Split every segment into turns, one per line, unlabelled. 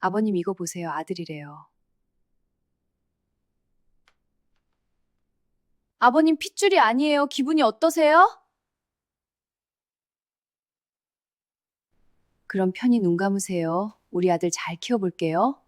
아버님 이거 보세요. 아들이래요. 아버님 핏줄이 아니에요. 기분이 어떠세요? 그럼 편히 눈 감으세요. 우리 아들 잘 키워볼게요.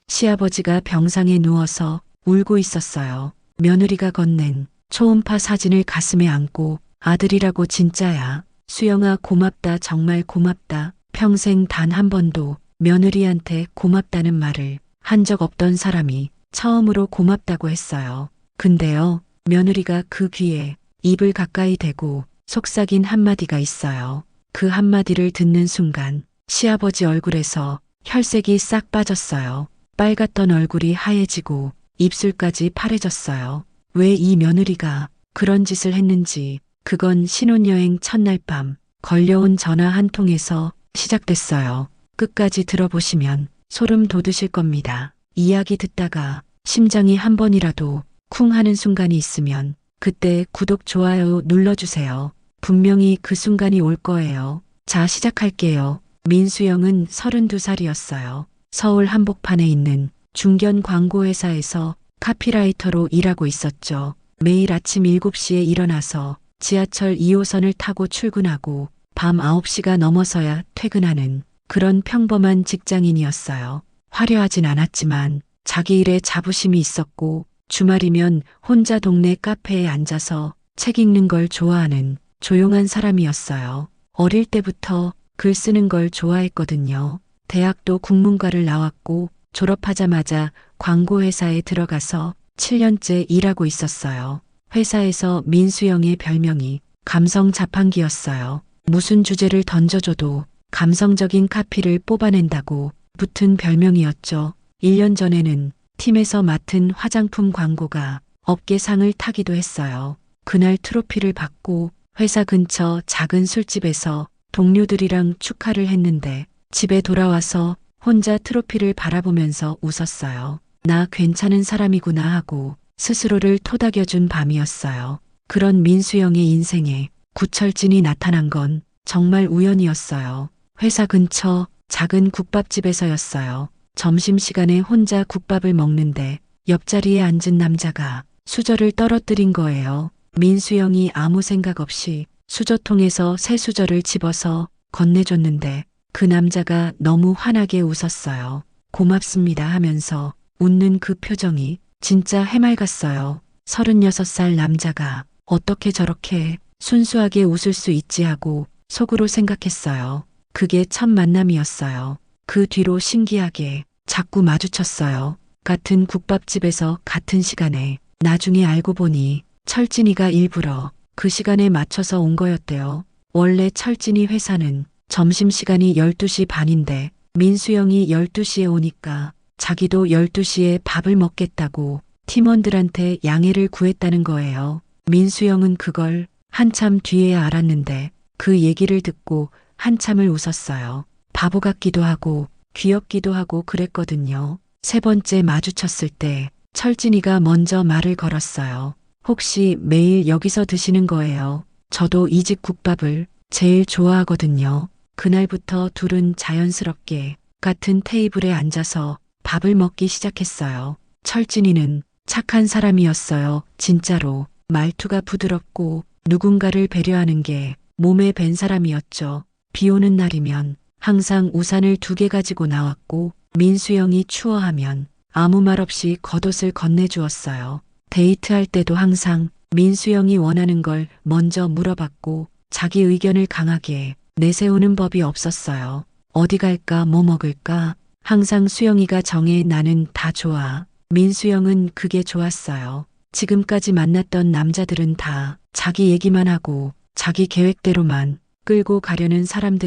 시아버지가 병상에 누워서 울고 있었어요. 며느리가 건넨 초음파 사진을 가슴에 안고 아들이라고 진짜야. 수영아 고맙다 정말 고맙다. 평생 단 한 번도 며느리한테 고맙다는 말을 한 적 없던 사람이 처음으로 고맙다고 했어요. 근데요, 며느리가 그 귀에 입을 가까이 대고 속삭인 한마디가 있어요. 그 한마디를 듣는 순간 시아버지 얼굴에서 혈색이 싹 빠졌어요. 빨갛던 얼굴이 하얘지고 입술까지 파래졌어요. 왜 이 며느리가 그런 짓을 했는지 그건 신혼여행 첫날 밤 걸려온 전화 한 통에서 시작됐어요. 끝까지 들어보시면 소름 돋으실 겁니다. 이야기 듣다가 심장이 한 번이라도 쿵 하는 순간이 있으면 그때 구독, 좋아요 눌러주세요. 분명히 그 순간이 올 거예요. 자, 시작할게요. 민수영은 32살이었어요. 서울 한복판에 있는 중견 광고회사에서 카피라이터로 일하고 있었죠. 매일 아침 7시에 일어나서 지하철 2호선을 타고 출근하고 밤 9시가 넘어서야 퇴근하는 그런 평범한 직장인이었어요. 화려하진 않았지만 자기 일에 자부심이 있었고 주말이면 혼자 동네 카페에 앉아서 책 읽는 걸 좋아하는 조용한 사람이었어요. 어릴 때부터 글 쓰는 걸 좋아했거든요. 대학도 국문과를 나왔고 졸업하자마자 광고회사에 들어가서 7년째 일하고 있었어요. 회사에서 민수영의 별명이 감성 자판기였어요. 무슨 주제를 던져줘도 감성적인 카피를 뽑아낸다고 붙은 별명이었죠. 1년 전에는 팀에서 맡은 화장품 광고가 업계상을 타기도 했어요. 그날 트로피를 받고 회사 근처 작은 술집에서 동료들이랑 축하를 했는데 집에 돌아와서 혼자 트로피를 바라보면서 웃었어요. 나 괜찮은 사람이구나 하고 스스로를 토닥여준 밤이었어요. 그런 민수영의 인생에 구철진이 나타난 건 정말 우연이었어요. 회사 근처 작은 국밥집에서였어요. 점심시간에 혼자 국밥을 먹는데 옆자리에 앉은 남자가 수저를 떨어뜨린 거예요. 민수영이 아무 생각 없이 수저통에서 새 수저를 집어서 건네줬는데 그 남자가 너무 환하게 웃었어요. 고맙습니다 하면서 웃는 그 표정이 진짜 해맑았어요. 36살 남자가 어떻게 저렇게 순수하게 웃을 수 있지 하고 속으로 생각했어요. 그게 첫 만남이었어요. 그 뒤로 신기하게 자꾸 마주쳤어요. 같은 국밥집에서 같은 시간에. 나중에 알고 보니 철진이가 일부러 그 시간에 맞춰서 온 거였대요. 원래 철진이 회사는 점심시간이 12시 반인데 민수영이 12시에 오니까 자기도 12시에 밥을 먹겠다고 팀원들한테 양해를 구했다는 거예요. 민수영은 그걸 한참 뒤에야 알았는데 그 얘기를 듣고 한참을 웃었어요. 바보 같기도 하고 귀엽기도 하고 그랬거든요. 세 번째 마주쳤을 때 철진이가 먼저 말을 걸었어요. 혹시 매일 여기서 드시는 거예요? 저도 이 집 국밥을 제일 좋아하거든요. 그날부터 둘은 자연스럽게 같은 테이블에 앉아서 밥을 먹기 시작했어요. 철진이는 착한 사람이었어요. 진짜로. 말투가 부드럽고 누군가를 배려하는 게 몸에 밴 사람이었죠. 비 오는 날이면 항상 우산을 2개 가지고 나왔고 민수영이 추워하면 아무 말 없이 겉옷을 건네주었어요. 데이트할 때도 항상 민수영이 원하는 걸 먼저 물어봤고 자기 의견을 강하게 내세우는 법이 없었어요. 어디 갈까 뭐 먹을까 항상 수영이가 정해 나는 다 좋아. 민수영은 그게 좋았어요. 지금까지 만났던 남자들은 다 자기 얘기만 하고 자기 계획대로만 끌고 가려는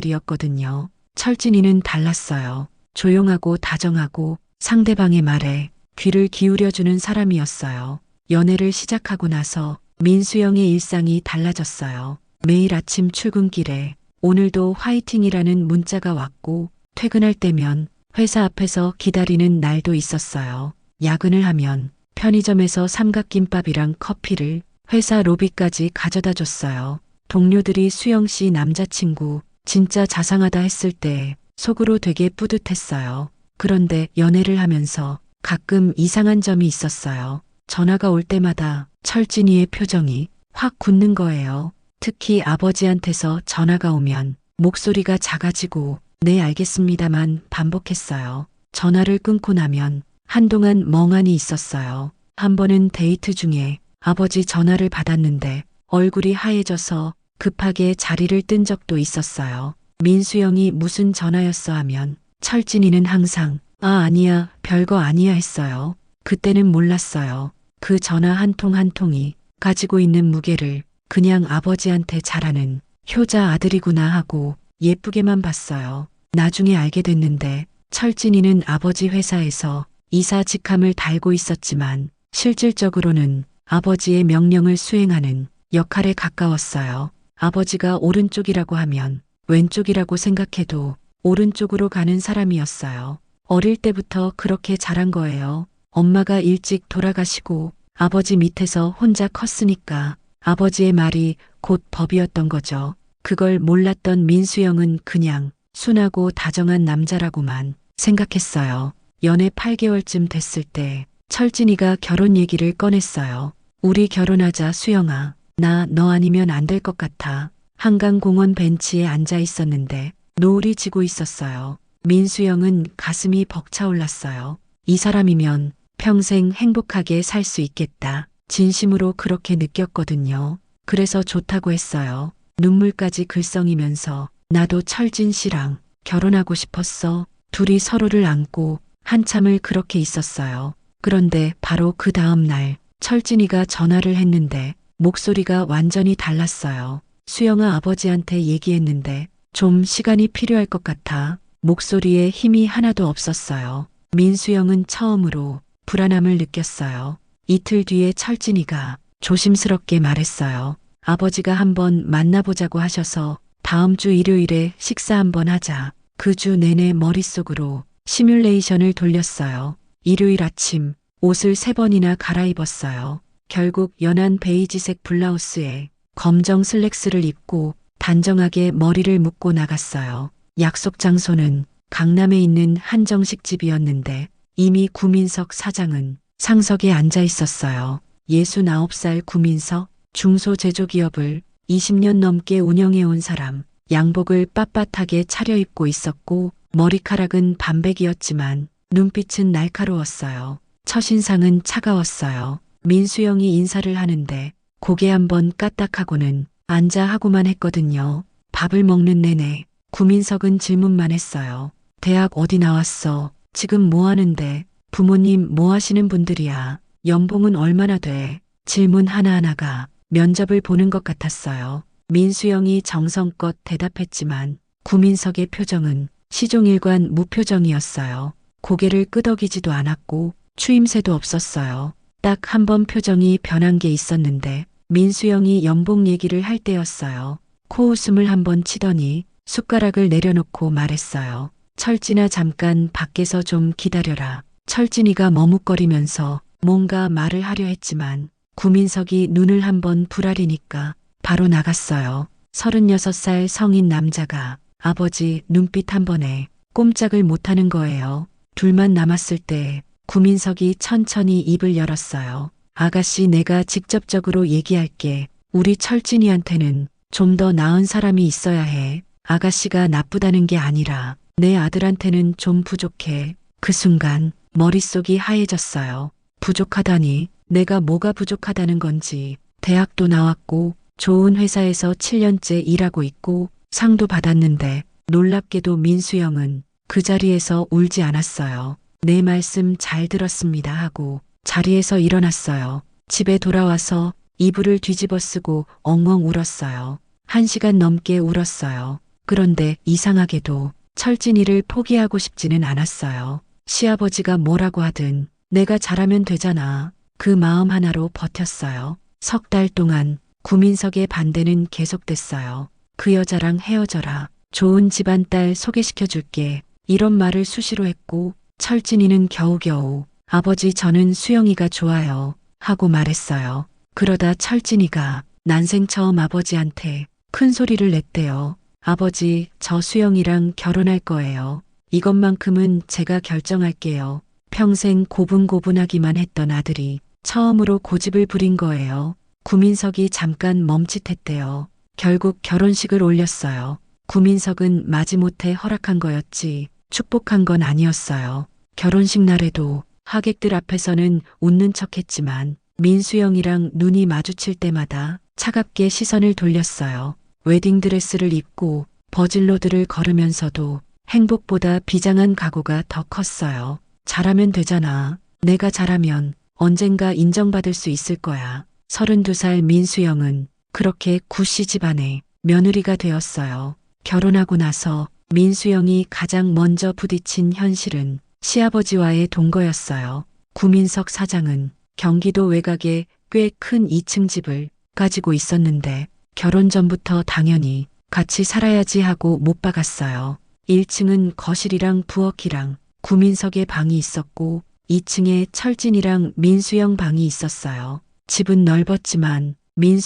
사람들이었거든요. 철진이는 달랐어요. 조용하고 다정하고 상대방의 말에 귀를 기울여주는 사람이었어요. 연애를 시작하고 나서 민수영의 일상이 달라졌어요. 매일 아침 출근길에 오늘도 화이팅이라는 문자가 왔고 퇴근할 때면 회사 앞에서 기다리는 날도 있었어요. 야근을 하면 편의점에서 삼각김밥이랑 커피를 회사 로비까지 가져다 줬어요. 동료들이 수영 씨 남자친구 진짜 자상하다 했을 때 속으로 되게 뿌듯했어요. 그런데 연애를 하면서 가끔 이상한 점이 있었어요. 전화가 올 때마다 철진이의 표정이 확 굳는 거예요. 특히 아버지한테서 전화가 오면 목소리가 작아지고 네 알겠습니다만 반복했어요. 전화를 끊고 나면 한동안 멍하니 있었어요. 한 번은 데이트 중에 아버지 전화를 받았는데 얼굴이 하얘져서 급하게 자리를 뜬 적도 있었어요. 민수영이 무슨 전화였어 하면 철진이는 항상 아니야 별거 아니야 했어요. 그때는 몰랐어요. 그 전화 한 통 한 통이 가지고 있는 무게를. 그냥 아버지한테 잘하는 효자 아들이구나 하고 예쁘게만 봤어요. 나중에 알게 됐는데 철진이는 아버지 회사에서 이사 직함을 달고 있었지만 실질적으로는 아버지의 명령을 수행하는 역할에 가까웠어요. 아버지가 오른쪽이라고 하면 왼쪽이라고 생각해도 오른쪽으로 가는 사람이었어요. 어릴 때부터 그렇게 자란 거예요. 엄마가 일찍 돌아가시고 아버지 밑에서 혼자 컸으니까 아버지의 말이 곧 법이었던 거죠. 그걸 몰랐던 민수영은 그냥 순하고 다정한 남자라고만 생각했어요. 연애 8개월쯤 됐을 때 철진이가 결혼 얘기를 꺼냈어요. 우리 결혼하자 수영아. 나 너 아니면 안 될 것 같아. 한강공원 벤치에 앉아 있었는데 노을이 지고 있었어요. 민수영은 가슴이 벅차올랐어요. 이 사람이면 평생 행복하게 살 수 있겠다. 진심으로 그렇게 느꼈거든요. 그래서 좋다고 했어요. 눈물까지 글썽이면서 나도 철진 씨랑 결혼하고 싶었어. 둘이 서로를 안고 한참을 그렇게 있었어요. 그런데 바로 그 다음 날 철진이가 전화를 했는데 목소리가 완전히 달랐어요. 수영아 아버지한테 얘기했는데 좀 시간이 필요할 것 같아. 목소리에 힘이 하나도 없었어요. 민수영은 처음으로 불안함을 느꼈어요. 이틀 뒤에 철진이가 조심스럽게 말했어요. 아버지가 한번 만나보자고 하셔서 다음 주 일요일에 식사 한번 하자. 그 주 내내 머릿속으로 시뮬레이션을 돌렸어요. 일요일 아침 옷을 3번이나 갈아입었어요. 결국 연한 베이지색 블라우스에 검정 슬랙스를 입고 단정하게 머리를 묶고 나갔어요. 약속 장소는 강남에 있는 한정식집이었는데 이미 구민석 사장은 상석에 앉아 있었어요. 69살 구민석, 중소제조기업을 20년 넘게 운영해온 사람, 양복을 빳빳하게 차려입고 있었고 머리카락은 반백이었지만 눈빛은 날카로웠어요. 첫인상은 차가웠어요. 민수영이 인사를 하는데 고개 한번 까딱하고는 앉아 하고만 했거든요. 밥을 먹는 내내 구민석은 질문만 했어요. 대학 어디 나왔어? 지금 뭐 하는데? 부모님 뭐 하시는 분들이야? 연봉은 얼마나 돼? 질문 하나하나가 면접을 보는 것 같았어요. 민수영이 정성껏 대답했지만 구민석의 표정은 시종일관 무표정이었어요. 고개를 끄덕이지도 않았고 추임새도 없었어요. 딱 한 번 표정이 변한 게 있었는데 민수영이 연봉 얘기를 할 때였어요. 코웃음을 한번 치더니 숟가락을 내려놓고 말했어요. 철진아 잠깐 밖에서 좀 기다려라. 철진이가 머뭇거리면서 뭔가 말을 하려 했지만 구민석이 눈을 한번 부라리니까 바로 나갔어요. 36살 성인 남자가 아버지 눈빛 한 번에 꼼짝을 못하는 거예요. 둘만 남았을 때 구민석이 천천히 입을 열었어요. 아가씨 내가 직접적으로 얘기할게. 우리 철진이한테는 좀 더 나은 사람이 있어야 해. 아가씨가 나쁘다는 게 아니라 내 아들한테는 좀 부족해. 그 순간 머릿속이 하얘졌어요. 부족하다니 내가 뭐가 부족하다는 건지. 대학도 나왔고 좋은 회사에서 7년째 일하고 있고 상도 받았는데 놀랍게도 민수영은 그 자리에서 울지 않았어요. 내 말씀 잘 들었습니다 하고 자리에서 일어났어요. 집에 돌아와서 이불을 뒤집어 쓰고 엉엉 울었어요. 1시간 넘게 울었어요. 그런데 이상하게도 철진이를 포기하고 싶지는 않았어요. 시아버지가 뭐라고 하든 내가 잘하면 되잖아. 그 마음 하나로 버텼어요. 3달 동안 구민석의 반대는 계속됐어요. 그 여자랑 헤어져라. 좋은 집안 딸 소개시켜줄게. 이런 말을 수시로 했고 철진이는 겨우겨우 아버지 저는 수영이가 좋아요 하고 말했어요. 그러다 철진이가 난생 처음 아버지한테 큰 소리를 냈대요. 아버지, 저 수영이랑 결혼할 거예요. 이것만큼은 제가 결정할게요. 평생 고분고분하기만 했던 아들이 처음으로 고집을 부린 거예요. 구민석이 잠깐 멈칫했대요. 결국 결혼식을 올렸어요. 구민석은 마지못해 허락한 거였지 축복한 건 아니었어요. 결혼식 날에도 하객들 앞에서는 웃는 척했지만 민수영이랑 눈이 마주칠 때마다 차갑게 시선을 돌렸어요. 웨딩드레스를 입고 버질로드를 걸으면서도 행복보다 비장한 각오가 더 컸어요. 잘하면 되잖아. 내가 잘하면 언젠가 인정받을 수 있을 거야. 32살 민수영은 그렇게 구씨 집안의 며느리가 되었어요. 결혼하고 나서 민수영이 가장 먼저 부딪힌 현실은 시아버지와의 동거였어요. 구민석 사장은 경기도 외곽에 꽤 큰 2층 집을 가지고 있었는데 결혼 전부터 당연히 같이 살아야지 하고 못 박았어요. 1층은 거실이랑 부엌이랑 구민석의 방이 있었고 2층에 철진이랑 민수영 방이 있었어요. 집은 넓었지만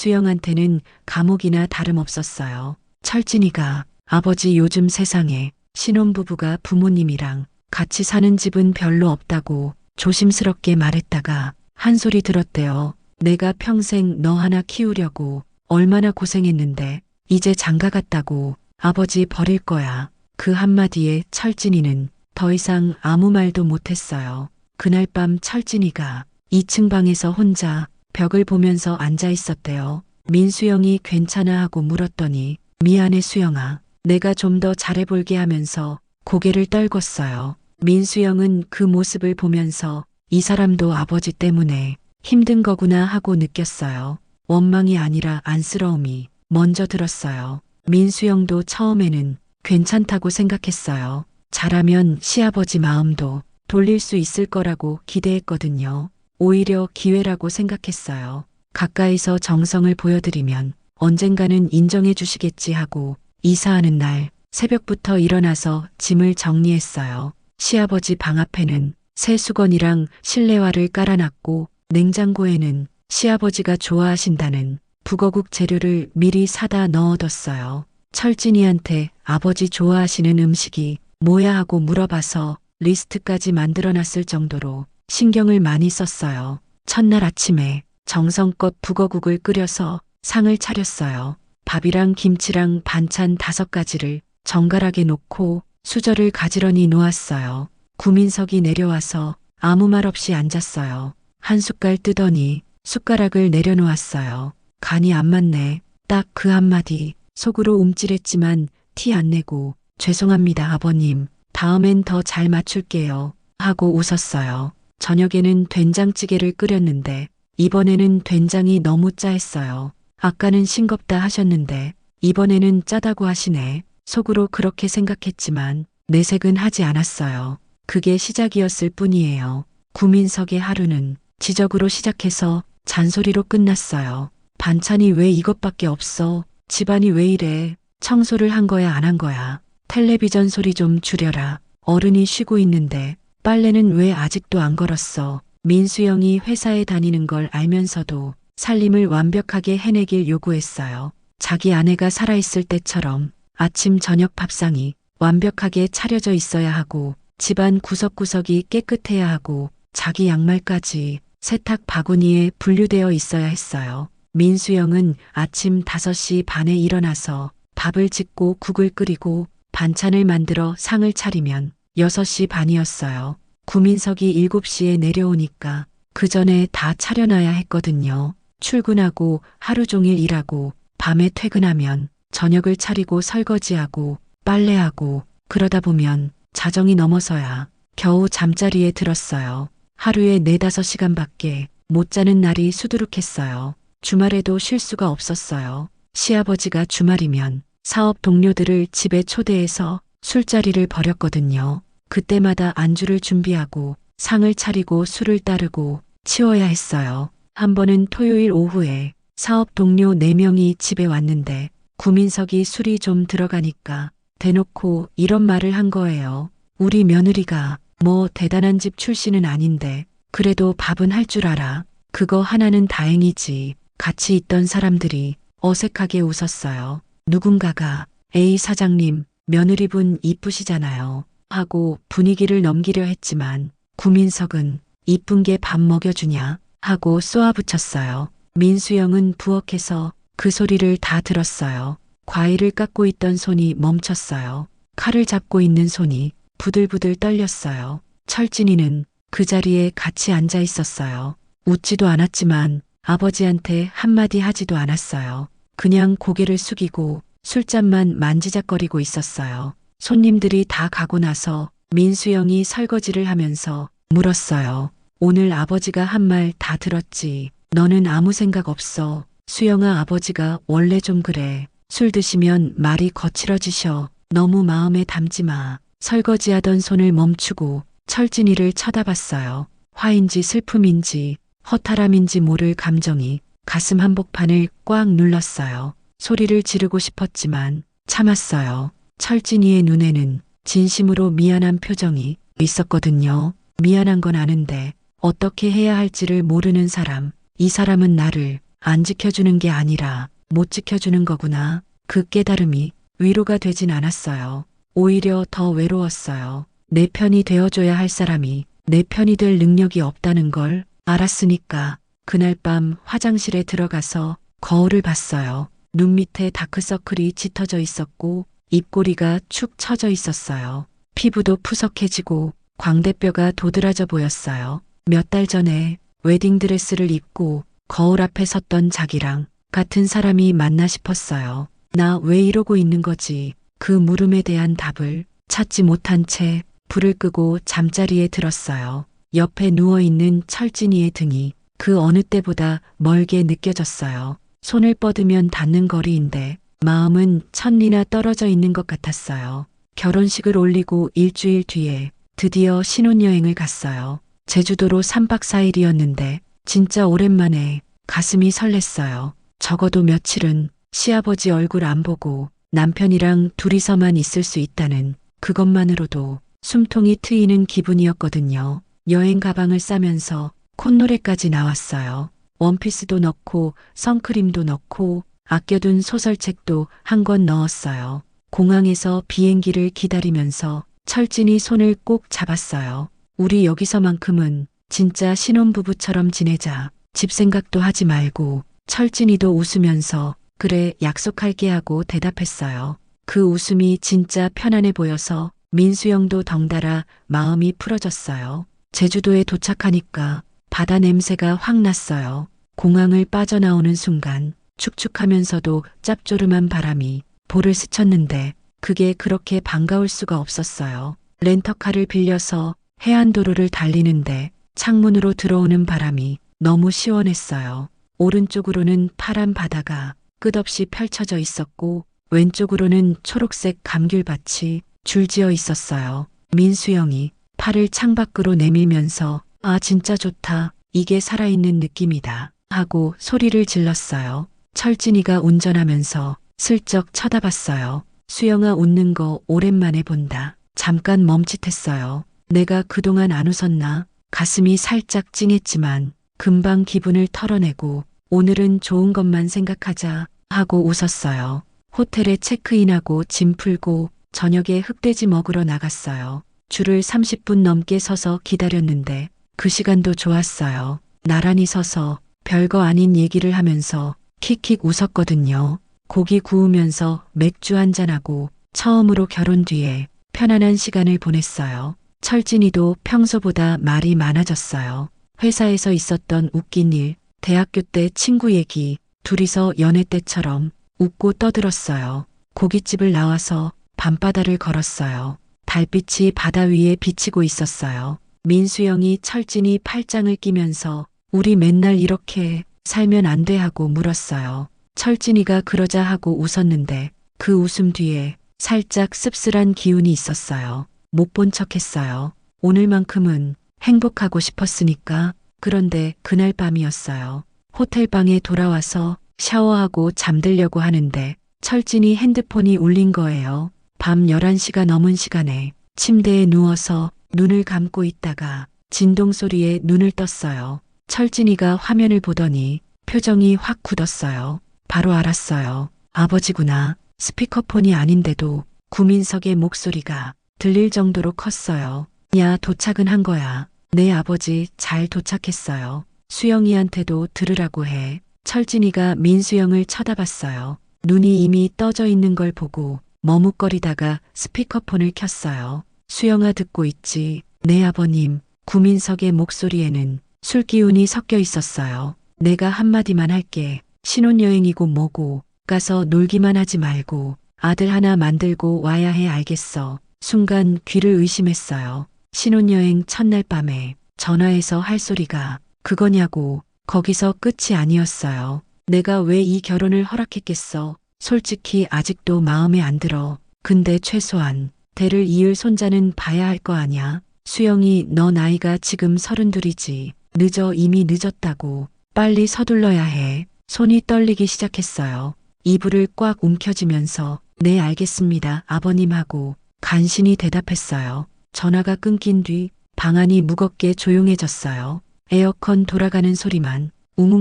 민수영한테는 감옥이나 다름없었어요. 철진이가 아버지 요즘 세상에 신혼부부가 부모님이랑 같이 사는 집은 별로 없다고 조심스럽게 말했다가 한 소리 들었대요. 내가 평생 너 하나 키우려고 얼마나 고생했는데 이제 장가 갔다고 아버지 버릴 거야. 그 한마디에 철진이는 더 이상 아무 말도 못했어요. 그날 밤 철진이가 2층 방에서 혼자 벽을 보면서 앉아 있었대요. 민수영이 괜찮아 하고 물었더니 미안해 수영아. 내가 좀 더 잘해볼게 하면서 고개를 떨궜어요. 민수영은 그 모습을 보면서 이 사람도 아버지 때문에 힘든 거구나 하고 느꼈어요. 원망이 아니라 안쓰러움이 먼저 들었어요. 민수영도 처음에는 괜찮다고 생각했어요. 잘하면 시아버지 마음도 돌릴 수 있을 거라고 기대했거든요. 오히려 기회라고 생각했어요. 가까이서 정성을 보여드리면 언젠가는 인정해 주시겠지 하고 이사하는 날 새벽부터 일어나서 짐을 정리했어요. 시아버지 방 앞에는 새 수건이랑 실내화를 깔아놨고 냉장고에는 시아버지가 좋아하신다는 북어국 재료를 미리 사다 넣어뒀어요. 철진이한테 아버지 좋아하시는 음식이 뭐야 하고 물어봐서 리스트까지 만들어놨을 정도로 신경을 많이 썼어요. 첫날 아침에 정성껏 북어국을 끓여서 상을 차렸어요. 밥이랑 김치랑 반찬 5가지를 정갈하게 놓고 수저를 가지런히 놓았어요. 구민석이 내려와서 아무 말 없이 앉았어요. 한 숟갈 뜨더니 숟가락을 내려놓았어요. 간이 안 맞네. 딱 그 한마디. 속으로 움찔했지만 티 안 내고 죄송합니다 아버님. 다음엔 더 잘 맞출게요. 하고 웃었어요. 저녁에는 된장찌개를 끓였는데 이번에는 된장이 너무 짜했어요. 아까는 싱겁다 하셨는데 이번에는 짜다고 하시네. 속으로 그렇게 생각했지만 내색은 하지 않았어요. 그게 시작이었을 뿐이에요. 구민석의 하루는 지적으로 시작해서 잔소리로 끝났어요. 반찬이 왜 이것밖에 없어? 집안이 왜 이래? 청소를 한 거야 안 한 거야? 텔레비전 소리 좀 줄여라. 어른이 쉬고 있는데 빨래는 왜 아직도 안 걸었어? 민수영이 회사에 다니는 걸 알면서도 살림을 완벽하게 해내길 요구했어요. 자기 아내가 살아있을 때처럼 아침 저녁 밥상이 완벽하게 차려져 있어야 하고 집안 구석구석이 깨끗해야 하고 자기 양말까지 세탁 바구니에 분류되어 있어야 했어요. 민수영은 아침 5시 반에 일어나서 밥을 짓고 국을 끓이고 반찬을 만들어 상을 차리면 6시 반이었어요. 구민석이 7시에 내려오니까 그 전에 다 차려놔야 했거든요. 출근하고 하루 종일 일하고 밤에 퇴근하면 저녁을 차리고 설거지하고 빨래하고 그러다 보면 자정이 넘어서야 겨우 잠자리에 들었어요. 하루에 4~5시간밖에 못 자는 날이 수두룩했어요. 주말에도 쉴 수가 없었어요. 시아버지가 주말이면 사업 동료들을 집에 초대해서 술자리를 벌였거든요. 그때마다 안주를 준비하고 상을 차리고 술을 따르고 치워야 했어요. 한 번은 토요일 오후에 사업 동료 4명이 집에 왔는데 구민석이 술이 좀 들어가니까 대놓고 이런 말을 한 거예요. 우리 며느리가 뭐 대단한 집 출신은 아닌데 그래도 밥은 할 줄 알아. 그거 하나는 다행이지. 같이 있던 사람들이 어색하게 웃었어요. 누군가가 에이 사장님, 며느리분 이쁘시잖아요. 하고 분위기를 넘기려 했지만 구민석은 이쁜 게 밥 먹여주냐 하고 쏘아붙였어요. 민수영은 부엌에서 그 소리를 다 들었어요. 과일을 깎고 있던 손이 멈췄어요. 칼을 잡고 있는 손이 부들부들 떨렸어요. 철진이는 그 자리에 같이 앉아 있었어요. 웃지도 않았지만 아버지한테 한마디 하지도 않았어요. 그냥 고개를 숙이고 술잔만 만지작거리고 있었어요. 손님들이 다 가고 나서 민수영이 설거지를 하면서 물었어요. 오늘 아버지가 한 말 다 들었지. 너는 아무 생각 없어. 수영아, 아버지가 원래 좀 그래. 술 드시면 말이 거칠어지셔. 너무 마음에 담지 마. 설거지하던 손을 멈추고 철진이를 쳐다봤어요. 화인지 슬픔인지 허탈함인지 모를 감정이 가슴 한복판을 꽉 눌렀어요. 소리를 지르고 싶었지만 참았어요. 철진이의 눈에는 진심으로 미안한 표정이 있었거든요. 미안한 건 아는데 어떻게 해야 할지를 모르는 사람. 이 사람은 나를 안 지켜주는 게 아니라 못 지켜주는 거구나. 그 깨달음이 위로가 되진 않았어요. 오히려 더 외로웠어요. 내 편이 되어줘야 할 사람이 내 편이 될 능력이 없다는 걸 알았으니까 그날 밤 화장실에 들어가서 거울을 봤어요. 눈 밑에 다크서클이 짙어져 있었고 입꼬리가 축 처져 있었어요. 피부도 푸석해지고 광대뼈가 도드라져 보였어요. 몇 달 전에 웨딩드레스를 입고 거울 앞에 섰던 자기랑 같은 사람이 맞나 싶었어요. 나 왜 이러고 있는 거지? 그 물음에 대한 답을 찾지 못한 채 불을 끄고 잠자리에 들었어요. 옆에 누워있는 철진이의 등이 그 어느 때보다 멀게 느껴졌어요. 손을 뻗으면 닿는 거리인데 마음은 천리나 떨어져 있는 것 같았어요. 결혼식을 올리고 일주일 뒤에 드디어 신혼여행을 갔어요. 제주도로 3박 4일이었는데 진짜 오랜만에 가슴이 설렜어요. 적어도 며칠은 시아버지 얼굴 안 보고 남편이랑 둘이서만 있을 수 있다는 그것만으로도 숨통이 트이는 기분이었거든요. 여행 가방을 싸면서 콧노래까지 나왔어요. 원피스도 넣고 선크림도 넣고 아껴둔 소설책도 한 권 넣었어요. 공항에서 비행기를 기다리면서 철진이 손을 꼭 잡았어요. 우리 여기서만큼은 진짜 신혼부부처럼 지내자. 집 생각도 하지 말고. 철진이도 웃으면서 그래 약속할게 하고 대답했어요. 그 웃음이 진짜 편안해 보여서 민수영도 덩달아 마음이 풀어졌어요. 제주도에 도착하니까 바다 냄새가 확 났어요. 공항을 빠져나오는 순간 축축하면서도 짭조름한 바람이 볼을 스쳤는데 그게 그렇게 반가울 수가 없었어요. 렌터카를 빌려서 해안도로를 달리는데 창문으로 들어오는 바람이 너무 시원했어요. 오른쪽으로는 파란 바다가 끝없이 펼쳐져 있었고 왼쪽으로는 초록색 감귤밭이 줄지어 있었어요. 민수영이 팔을 창밖으로 내밀면서 아 진짜 좋다. 이게 살아있는 느낌이다. 하고 소리를 질렀어요. 철진이가 운전하면서 슬쩍 쳐다봤어요. 수영아 웃는 거 오랜만에 본다. 잠깐 멈칫했어요. 내가 그동안 안 웃었나? 가슴이 살짝 찡했지만 금방 기분을 털어내고 오늘은 좋은 것만 생각하자 하고 웃었어요. 호텔에 체크인하고 짐 풀고 저녁에 흑돼지 먹으러 나갔어요. 줄을 30분 넘게 서서 기다렸는데 그 시간도 좋았어요. 나란히 서서 별거 아닌 얘기를 하면서 킥킥 웃었거든요. 고기 구우면서 맥주 한잔하고 처음으로 결혼 뒤에 편안한 시간을 보냈어요. 철진이도 평소보다 말이 많아졌어요. 회사에서 있었던 웃긴 일, 대학교 때 친구 얘기, 둘이서 연애 때처럼 웃고 떠들었어요. 고깃집을 나와서 밤바다를 걸었어요. 달빛이 바다 위에 비치고 있었어요. 민수영이 철진이 팔짱을 끼면서 우리 맨날 이렇게 살면 안 돼 하고 물었어요. 철진이가 그러자 하고 웃었는데 그 웃음 뒤에 살짝 씁쓸한 기운이 있었어요. 못 본 척 했어요. 오늘만큼은 행복하고 싶었으니까. 그런데 그날 밤이었어요. 호텔방에 돌아와서 샤워하고 잠들려고 하는데 철진이 핸드폰이 울린 거예요. 밤 11시가 넘은 시간에 침대에 누워서 눈을 감고 있다가 진동 소리에 눈을 떴어요. 철진이가 화면을 보더니 표정이 확 굳었어요. 바로 알았어요. 아버지구나. 스피커폰이 아닌데도 구민석의 목소리가 들릴 정도로 컸어요. 야, 도착은 한 거야. 내 아버지 잘 도착했어요. 수영이한테도 들으라고 해. 철진이가 민수영을 쳐다봤어요. 눈이 이미 떠져 있는 걸 보고 머뭇거리다가 스피커폰을 켰어요. 수영아, 듣고 있지? 네, 아버님. 구민석의 목소리에는 술 기운이 섞여 있었어요. 내가 한마디만 할게. 신혼여행이고 뭐고 가서 놀기만 하지 말고 아들 하나 만들고 와야 해, 알겠어? 순간 귀를 의심했어요. 신혼여행 첫날 밤에 전화해서 할 소리가 그거냐고. 거기서 끝이 아니었어요. 내가 왜 이 결혼을 허락했겠어? 솔직히 아직도 마음에 안 들어. 근데 최소한 대를 이을 손자는 봐야 할 거 아냐? 수영이, 너 나이가 지금 32이지. 늦어, 이미 늦었다고. 빨리 서둘러야 해. 손이 떨리기 시작했어요. 이불을 꽉 움켜쥐면서 네, 알겠습니다, 아버님 하고 간신히 대답했어요. 전화가 끊긴 뒤 방 안이 무겁게 조용해졌어요. 에어컨 돌아가는 소리만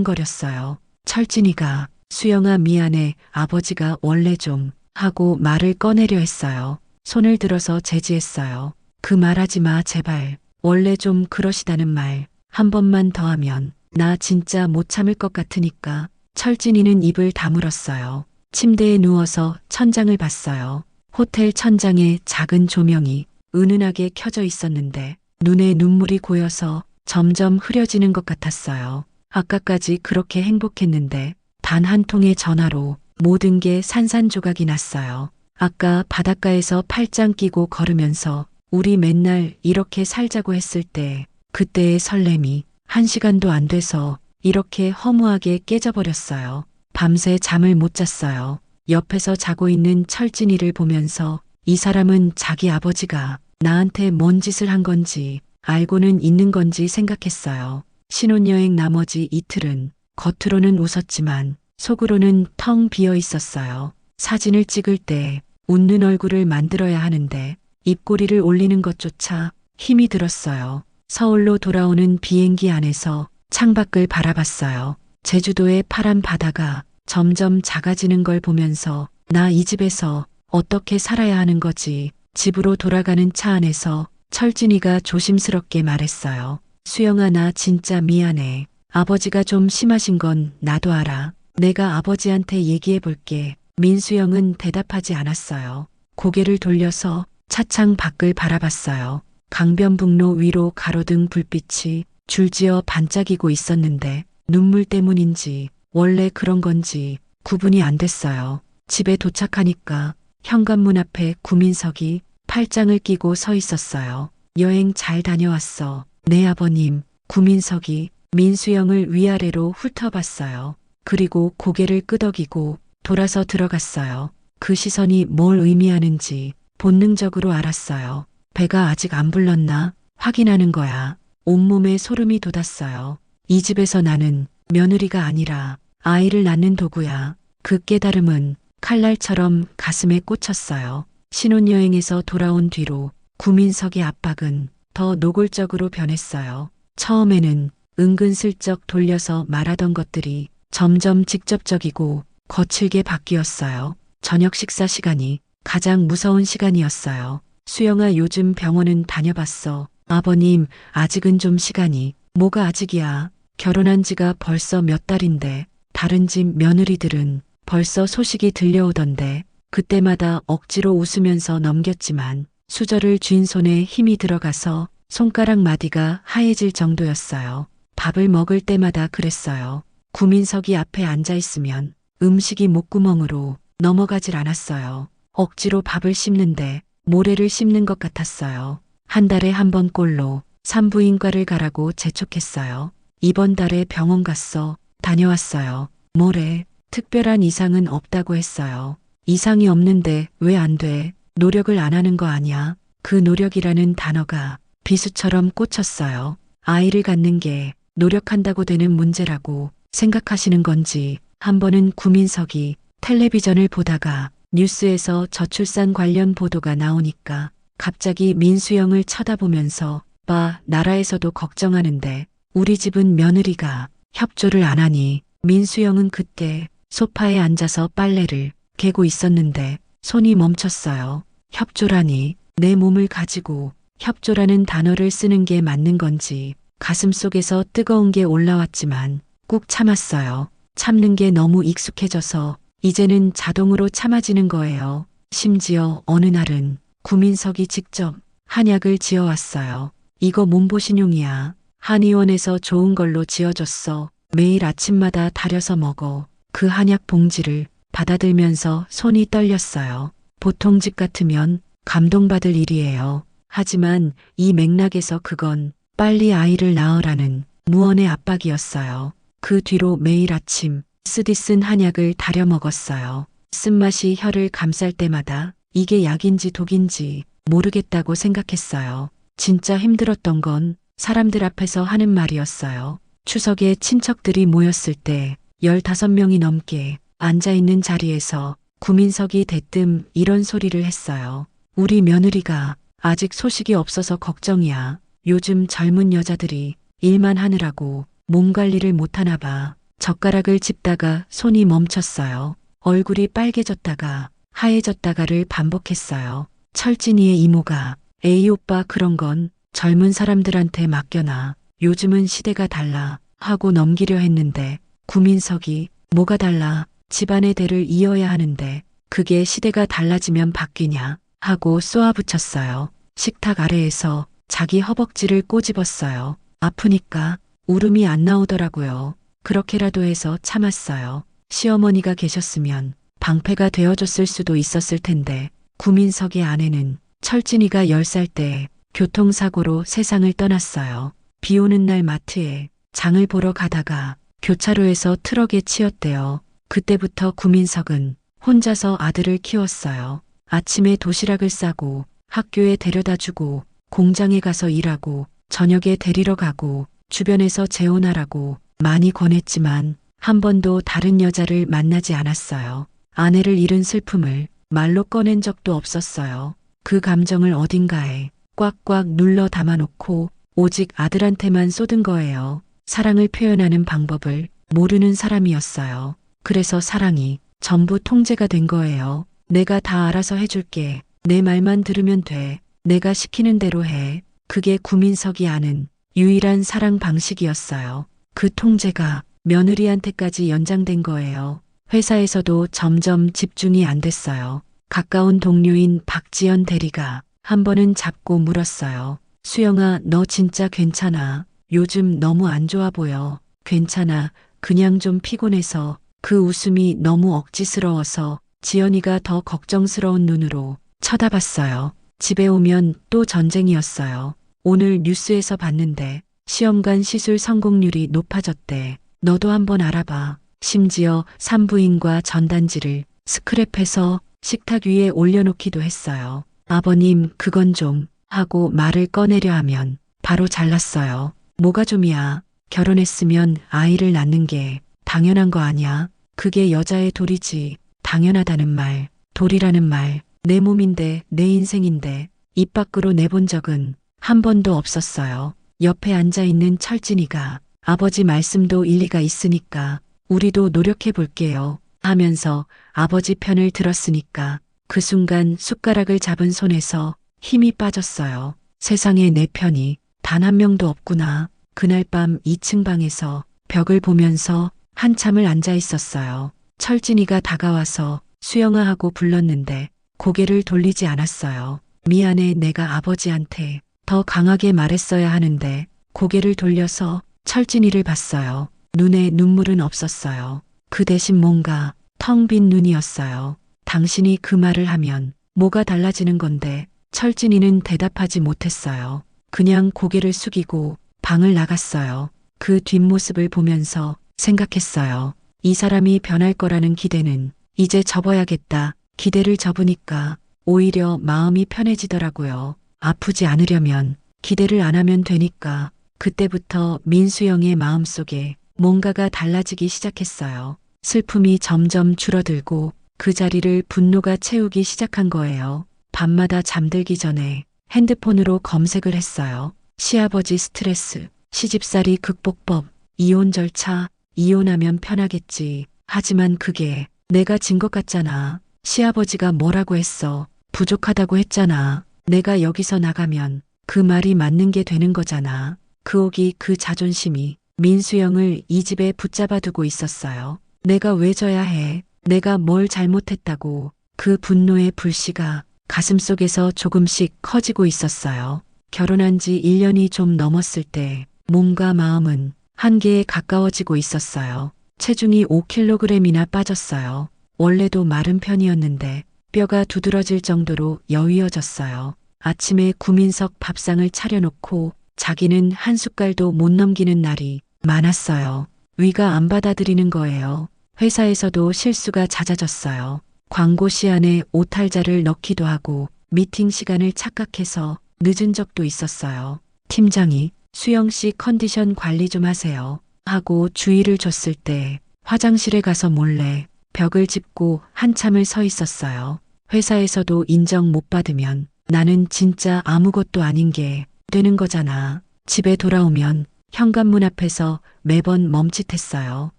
웅웅거렸어요. 철진이가 수영아, 미안해. 아버지가 원래 좀 하고 말을 꺼내려 했어요. 손을 들어서 제지했어요. 그 말하지 마, 제발. 원래 좀 그러시다는 말 한 번만 더 하면 나 진짜 못 참을 것 같으니까. 철진이는 입을 다물었어요. 침대에 누워서 천장을 봤어요. 호텔 천장에 작은 조명이 은은하게 켜져 있었는데 눈에 눈물이 고여서 점점 흐려지는 것 같았어요. 아까까지 그렇게 행복했는데 단 한 통의 전화로 모든 게 산산조각이 났어요. 아까 바닷가에서 팔짱 끼고 걸으면서 우리 맨날 이렇게 살자고 했을 때 그때의 설렘이 1시간도 안 돼서 이렇게 허무하게 깨져버렸어요. 밤새 잠을 못 잤어요. 옆에서 자고 있는 철진이를 보면서 이 사람은 자기 아버지가 나한테 뭔 짓을 한 건지 알고는 있는 건지 생각했어요. 신혼여행 나머지 이틀은 겉으로는 웃었지만 속으로는 텅 비어 있었어요. 사진을 찍을 때 웃는 얼굴을 만들어야 하는데 입꼬리를 올리는 것조차 힘이 들었어요. 서울로 돌아오는 비행기 안에서 창밖을 바라봤어요. 제주도의 파란 바다가 점점 작아지는 걸 보면서 나 이 집에서 어떻게 살아야 하는 거지? 집으로 돌아가는 차 안에서 철진이가 조심스럽게 말했어요. 수영아, 나 진짜 미안해. 아버지가 좀 심하신 건 나도 알아. 내가 아버지한테 얘기해 볼게. 민수영은 대답하지 않았어요. 고개를 돌려서 차창 밖을 바라봤어요. 강변북로 위로 가로등 불빛이 줄지어 반짝이고 있었는데 눈물 때문인지 원래 그런 건지 구분이 안 됐어요. 집에 도착하니까 현관문 앞에 구민석이 팔짱을 끼고 서 있었어요. 여행 잘 다녀왔어. 네, 아버님. 구민석이 민수영을 위아래로 훑어봤어요. 그리고 고개를 끄덕이고 돌아서 들어갔어요. 그 시선이 뭘 의미하는지 본능적으로 알았어요. 배가 아직 안 불렀나 확인하는 거야. 온몸에 소름이 돋았어요. 이 집에서 나는 며느리가 아니라 아이를 낳는 도구야. 그 깨달음은 칼날처럼 가슴에 꽂혔어요. 신혼여행에서 돌아온 뒤로 구민석의 압박은 더 노골적으로 변했어요. 처음에는 은근슬쩍 돌려서 말하던 것들이 점점 직접적이고 거칠게 바뀌었어요. 저녁 식사 시간이 가장 무서운 시간이었어요. 수영아, 요즘 병원은 다녀봤어. 아버님, 아직은 좀 시간이. 뭐가 아직이야. 결혼한 지가 벌써 몇 달인데 다른 집 며느리들은 벌써 소식이 들려오던데 그때마다 억지로 웃으면서 넘겼지만 수저를 쥔 손에 힘이 들어가서 손가락 마디가 하얘질 정도였어요. 밥을 먹을 때마다 그랬어요. 구민석이 앞에 앉아 있으면 음식이 목구멍으로 넘어가질 않았어요. 억지로 밥을 씹는데 모래를 씹는 것 같았어요. 한 달에 한 번 꼴로 산부인과를 가라고 재촉했어요. 이번 달에 병원 갔어. 다녀왔어요. 뭐래? 특별한 이상은 없다고 했어요. 이상이 없는데 왜 안 돼? 노력을 안 하는 거 아니야? 그 노력이라는 단어가 비수처럼 꽂혔어요. 아이를 갖는 게 노력한다고 되는 문제라고 생각하시는 건지. 한 번은 구민석이 텔레비전을 보다가 뉴스에서 저출산 관련 보도가 나오니까 갑자기 민수영을 쳐다보면서 봐, 나라에서도 걱정하는데 우리 집은 며느리가 협조를 안 하니. 민수영은 그때 소파에 앉아서 빨래를 개고 있었는데 손이 멈췄어요. 협조라니, 내 몸을 가지고 협조라는 단어를 쓰는 게 맞는 건지 가슴 속에서 뜨거운 게 올라왔지만 꾹 참았어요. 참는 게 너무 익숙해져서 이제는 자동으로 참아지는 거예요. 심지어 어느 날은 구민석이 직접 한약을 지어왔어요. 이거 몸보신용이야. 한의원에서 좋은 걸로 지어줬어. 매일 아침마다 달여서 먹어. 그 한약 봉지를 받아들면서 손이 떨렸어요. 보통 집 같으면 감동받을 일이에요. 하지만 이 맥락에서 그건 빨리 아이를 낳으라는 무언의 압박이었어요. 그 뒤로 매일 아침 쓰디 쓴 한약을 달여 먹었어요. 쓴맛이 혀를 감쌀 때마다 이게 약인지 독인지 모르겠다고 생각했어요. 진짜 힘들었던 건 사람들 앞에서 하는 말이었어요. 추석에 친척들이 모였을 때 15명이 넘게 앉아있는 자리에서 구민석이 대뜸 이런 소리를 했어요. 우리 며느리가 아직 소식이 없어서 걱정이야. 요즘 젊은 여자들이 일만 하느라고 몸 관리를 못하나 봐. 젓가락을 짚다가 손이 멈췄어요. 얼굴이 빨개졌다가 하얘졌다가를 반복했어요. 철진이의 이모가 에이 오빠 그런 건 젊은 사람들한테 맡겨놔. 요즘은 시대가 달라 하고 넘기려 했는데 구민석이 뭐가 달라 집안의 대를 이어야 하는데 그게 시대가 달라지면 바뀌냐 하고 쏘아붙였어요. 식탁 아래에서 자기 허벅지를 꼬집었어요. 아프니까 울음이 안 나오더라고요. 그렇게라도 해서 참았어요. 시어머니가 계셨으면 방패가 되어줬을 수도 있었을 텐데 구민석의 아내는 철진이가 10살 때 교통사고로 세상을 떠났어요. 비 오는 날 마트에 장을 보러 가다가 교차로에서 트럭에 치였대요. 그때부터 구민석은 혼자서 아들을 키웠어요. 아침에 도시락을 싸고 학교에 데려다주고 공장에 가서 일하고 저녁에 데리러 가고 주변에서 재혼하라고 많이 권했지만 한 번도 다른 여자를 만나지 않았어요. 아내를 잃은 슬픔을 말로 꺼낸 적도 없었어요. 그 감정을 어딘가에 꽉꽉 눌러 담아놓고 오직 아들한테만 쏟은 거예요. 사랑을 표현하는 방법을 모르는 사람이었어요. 그래서 사랑이 전부 통제가 된 거예요. 내가 다 알아서 해줄게. 내 말만 들으면 돼. 내가 시키는 대로 해. 그게 구민석이 아는 유일한 사랑 방식이었어요. 그 통제가 며느리한테까지 연장된 거예요. 회사에서도 점점 집중이 안 됐어요. 가까운 동료인 박지연 대리가 한 번은 잡고 물었어요. 수영아, 너 진짜 괜찮아? 요즘 너무 안 좋아 보여. 괜찮아. 그냥 좀 피곤해서. 그 웃음이 너무 억지스러워서 지연이가 더 걱정스러운 눈으로 쳐다봤어요. 집에 오면 또 전쟁이었어요. 오늘 뉴스에서 봤는데 시험관 시술 성공률이 높아졌대. 너도 한번 알아봐. 심지어 산부인과 전단지를 스크랩해서 식탁 위에 올려놓기도 했어요. 아버님, 그건 좀 하고 말을 꺼내려 하면 바로 잘랐어요. 뭐가 좀이야. 결혼했으면 아이를 낳는 게 당연한 거 아니야. 그게 여자의 도리지. 당연하다는 말, 도리라는 말, 내 몸인데 내 인생인데 입 밖으로 내본 적은 한 번도 없었어요. 옆에 앉아있는 철진이가 아버지 말씀도 일리가 있으니까 우리도 노력해 볼게요 하면서 아버지 편을 들었으니까 그 순간 숟가락을 잡은 손에서 힘이 빠졌어요. 세상에 내 편이 단 한 명도 없구나. 그날 밤 2층 방에서 벽을 보면서 한참을 앉아 있었어요. 철진이가 다가와서 수영아 하고 불렀는데 고개를 돌리지 않았어요. 미안해, 내가 아버지한테 더 강하게 말했어야 하는데. 고개를 돌려서 철진이를 봤어요. 눈에 눈물은 없었어요. 그 대신 뭔가 텅 빈 눈이었어요. 당신이 그 말을 하면 뭐가 달라지는 건데. 철진이는 대답하지 못했어요. 그냥 고개를 숙이고 방을 나갔어요. 그 뒷모습을 보면서 생각했어요. 이 사람이 변할 거라는 기대는 이제 접어야겠다. 기대를 접으니까 오히려 마음이 편해지더라고요. 아프지 않으려면 기대를 안 하면 되니까. 그때부터 민수영의 마음속에 뭔가가 달라지기 시작했어요. 슬픔이 점점 줄어들고 그 자리를 분노가 채우기 시작한 거예요. 밤마다 잠들기 전에 핸드폰으로 검색을 했어요. 시아버지 스트레스, 시집살이 극복법, 이혼 절차, 이혼하면 편하겠지. 하지만 그게 내가 진 것 같잖아. 시아버지가 뭐라고 했어? 부족하다고 했잖아. 내가 여기서 나가면 그 말이 맞는 게 되는 거잖아. 그 옥이 그 자존심이 민수영을 이 집에 붙잡아 두고 있었어요. 내가 왜 져야 해? 내가 뭘 잘못했다고. 그 분노의 불씨가 가슴속에서 조금씩 커지고 있었어요. 결혼한 지 1년이 좀 넘었을 때 몸과 마음은 한계에 가까워지고 있었어요. 체중이 5kg이나 빠졌어요. 원래도 마른 편이었는데 뼈가 두드러질 정도로 여위어졌어요. 아침에 구민석 밥상을 차려놓고 자기는 한 숟갈도 못 넘기는 날이 많았어요. 위가 안 받아들이는 거예요. 회사에서도 실수가 잦아졌어요. 광고 시안에 오탈자를 넣기도 하고 미팅 시간을 착각해서 늦은 적도 있었어요. 팀장이 수영 씨 컨디션 관리 좀 하세요 하고 주의를 줬을 때 화장실에 가서 몰래 벽을 짚고 한참을 서 있었어요. 회사에서도 인정 못 받으면 나는 진짜 아무것도 아닌 게 되는 거잖아. 집에 돌아오면 현관문 앞에서 매번 멈칫했어요.